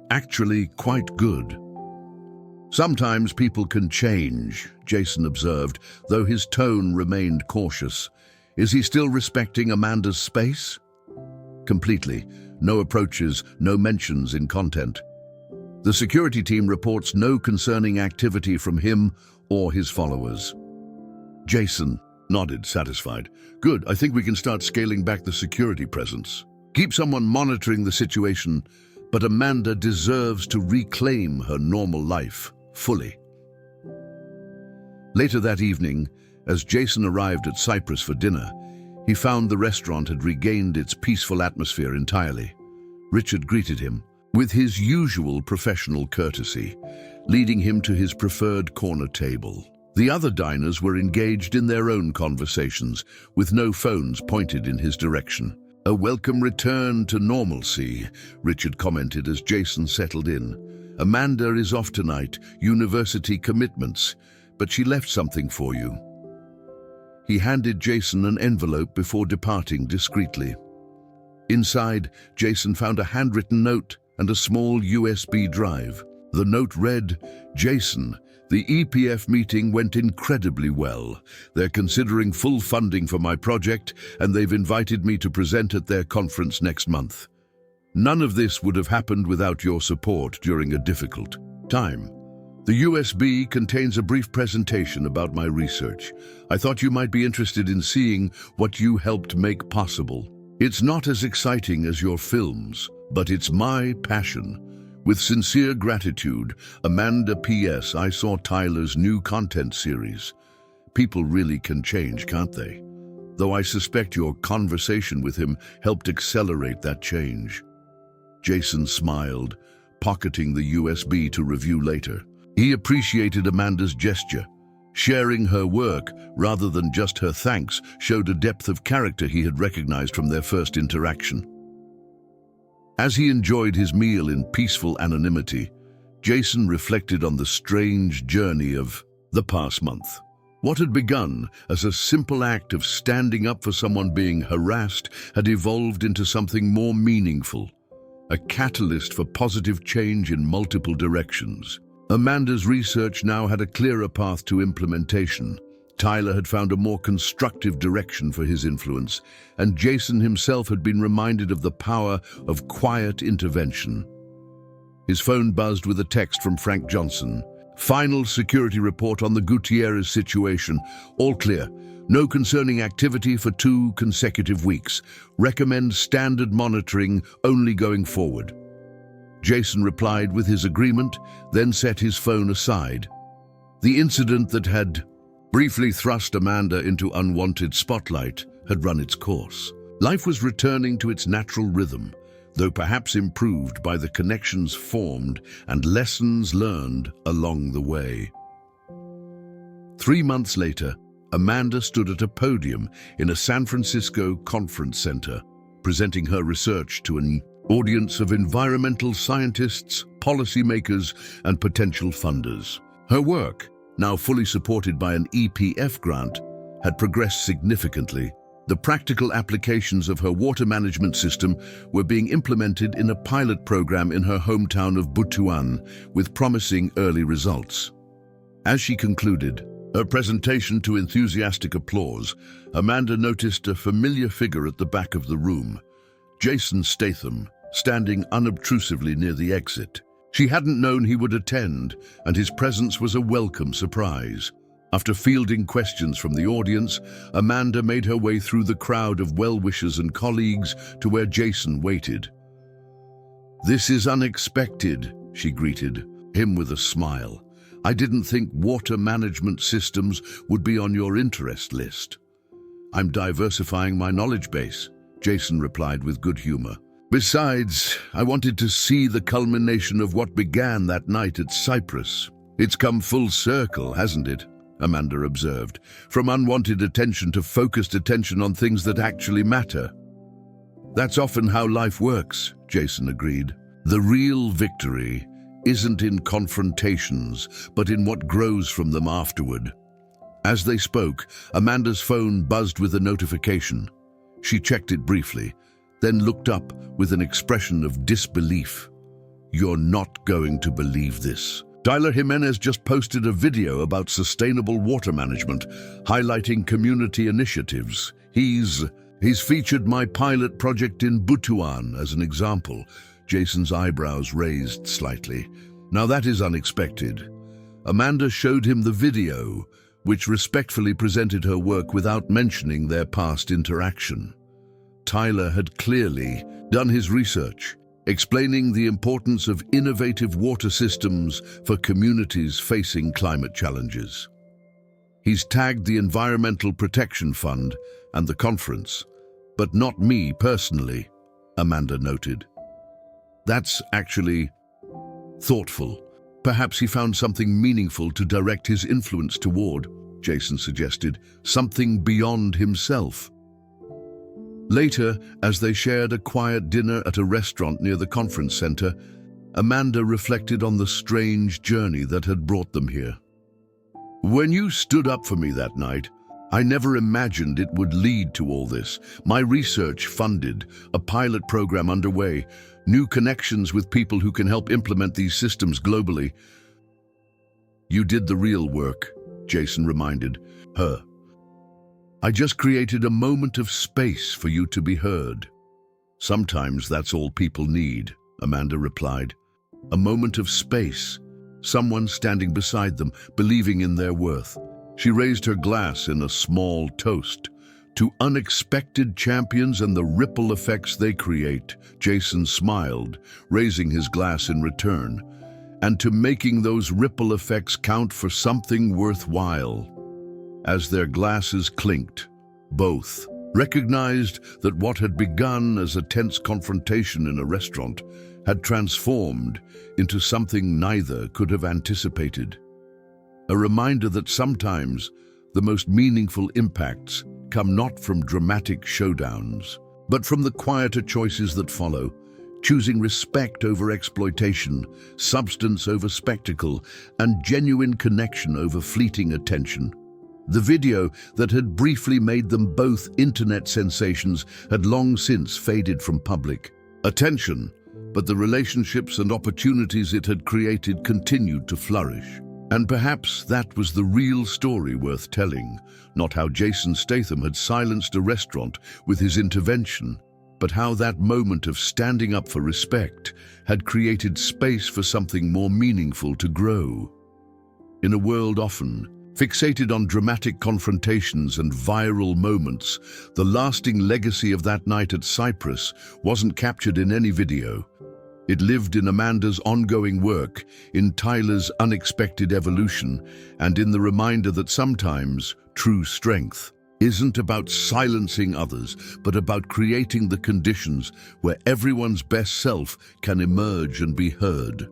actually quite good." Sometimes people can change, Jason observed, though his tone remained cautious. Is he still respecting Amanda's space? Completely. No approaches, no mentions in content. The security team reports no concerning activity from him or his followers. Jason nodded, satisfied. Good, I think we can start scaling back the security presence. Keep someone monitoring the situation, but Amanda deserves to reclaim her normal life fully. Later that evening, as Jason arrived at Cyprus for dinner, he found the restaurant had regained its peaceful atmosphere entirely. Richard greeted him with his usual professional courtesy, leading him to his preferred corner table. The other diners were engaged in their own conversations, with no phones pointed in his direction. A welcome return to normalcy, Richard commented as Jason settled in. Amanda is off tonight, university commitments, but she left something for you. He handed Jason an envelope before departing discreetly. Inside, Jason found a handwritten note and a small USB drive. The note read, Jason, the EPF meeting went incredibly well. They're considering full funding for my project, and they've invited me to present at their conference next month. None of this would have happened without your support during a difficult time. The USB contains a brief presentation about my research. I thought you might be interested in seeing what you helped make possible. It's not as exciting as your films, but it's my passion. With sincere gratitude, Amanda P.S. I saw Tyler's new content series. People really can change, can't they? Though I suspect your conversation with him helped accelerate that change. Jason smiled, pocketing the USB to review later. He appreciated Amanda's gesture. Sharing her work, rather than just her thanks, showed a depth of character he had recognized from their first interaction. As he enjoyed his meal in peaceful anonymity, Jason reflected on the strange journey of the past month. What had begun as a simple act of standing up for someone being harassed had evolved into something more meaningful, a catalyst for positive change in multiple directions. Amanda's research now had a clearer path to implementation. Tyler had found a more constructive direction for his influence, and Jason himself had been reminded of the power of quiet intervention. His phone buzzed with a text from Frank Johnson. Final security report on the Gutierrez situation. All clear. No concerning activity for 2 consecutive weeks. Recommend standard monitoring only going forward. Jason replied with his agreement, then set his phone aside. The incident that had briefly thrust Amanda into unwanted spotlight had run its course. Life was returning to its natural rhythm, though perhaps improved by the connections formed and lessons learned along the way. 3 months later, Amanda stood at a podium in a San Francisco conference center, presenting her research to an audience of environmental scientists, policymakers, and potential funders. Her work, now fully supported by an EPF grant, had progressed significantly. The practical applications of her water management system were being implemented in a pilot program in her hometown of Butuan, with promising early results. As she concluded her presentation to enthusiastic applause, Amanda noticed a familiar figure at the back of the room, Jason Statham, standing unobtrusively near the exit. She hadn't known he would attend, and his presence was a welcome surprise. After fielding questions from the audience, Amanda made her way through the crowd of well-wishers and colleagues to where Jason waited. "This is unexpected," she greeted him with a smile. "I didn't think water management systems would be on your interest list." "I'm diversifying my knowledge base," Jason replied with good humor. "Besides, I wanted to see the culmination of what began that night at Cyprus. It's come full circle, hasn't it?" Amanda observed. "From unwanted attention to focused attention on things that actually matter." "That's often how life works," Jason agreed. "The real victory isn't in confrontations, but in what grows from them afterward." As they spoke, Amanda's phone buzzed with a notification. She checked it briefly, then looked up with an expression of disbelief. "You're not going to believe this." Tyler Jimenez just posted a video about sustainable water management, highlighting community initiatives. He's featured my pilot project in Butuan as an example. Jason's eyebrows raised slightly. Now that is unexpected. Amanda showed him the video, which respectfully presented her work without mentioning their past interaction. Tyler had clearly done his research, explaining the importance of innovative water systems for communities facing climate challenges. He's tagged the Environmental Protection Fund and the conference, but not me personally, Amanda noted. That's actually thoughtful. Perhaps he found something meaningful to direct his influence toward, Jason suggested, something beyond himself. Later, as they shared a quiet dinner at a restaurant near the conference center, Amanda reflected on the strange journey that had brought them here. When you stood up for me that night, I never imagined it would lead to all this. My research funded, a pilot program underway, new connections with people who can help implement these systems globally. You did the real work, Jason reminded her. I just created a moment of space for you to be heard. Sometimes that's all people need, Amanda replied. A moment of space, someone standing beside them, believing in their worth. She raised her glass in a small toast. To unexpected champions and the ripple effects they create, Jason smiled, raising his glass in return. And to making those ripple effects count for something worthwhile. As their glasses clinked, both recognized that what had begun as a tense confrontation in a restaurant had transformed into something neither could have anticipated. A reminder that sometimes the most meaningful impacts come not from dramatic showdowns, but from the quieter choices that follow, choosing respect over exploitation, substance over spectacle, and genuine connection over fleeting attention. The video that had briefly made them both internet sensations had long since faded from public attention, but the relationships and opportunities it had created continued to flourish. And perhaps that was the real story worth telling, not how Jason Statham had silenced a restaurant with his intervention, but how that moment of standing up for respect had created space for something more meaningful to grow. In a world often fixated on dramatic confrontations and viral moments, the lasting legacy of that night at Cyprus wasn't captured in any video. It lived in Amanda's ongoing work, in Tyler's unexpected evolution, and in the reminder that sometimes true strength isn't about silencing others, but about creating the conditions where everyone's best self can emerge and be heard.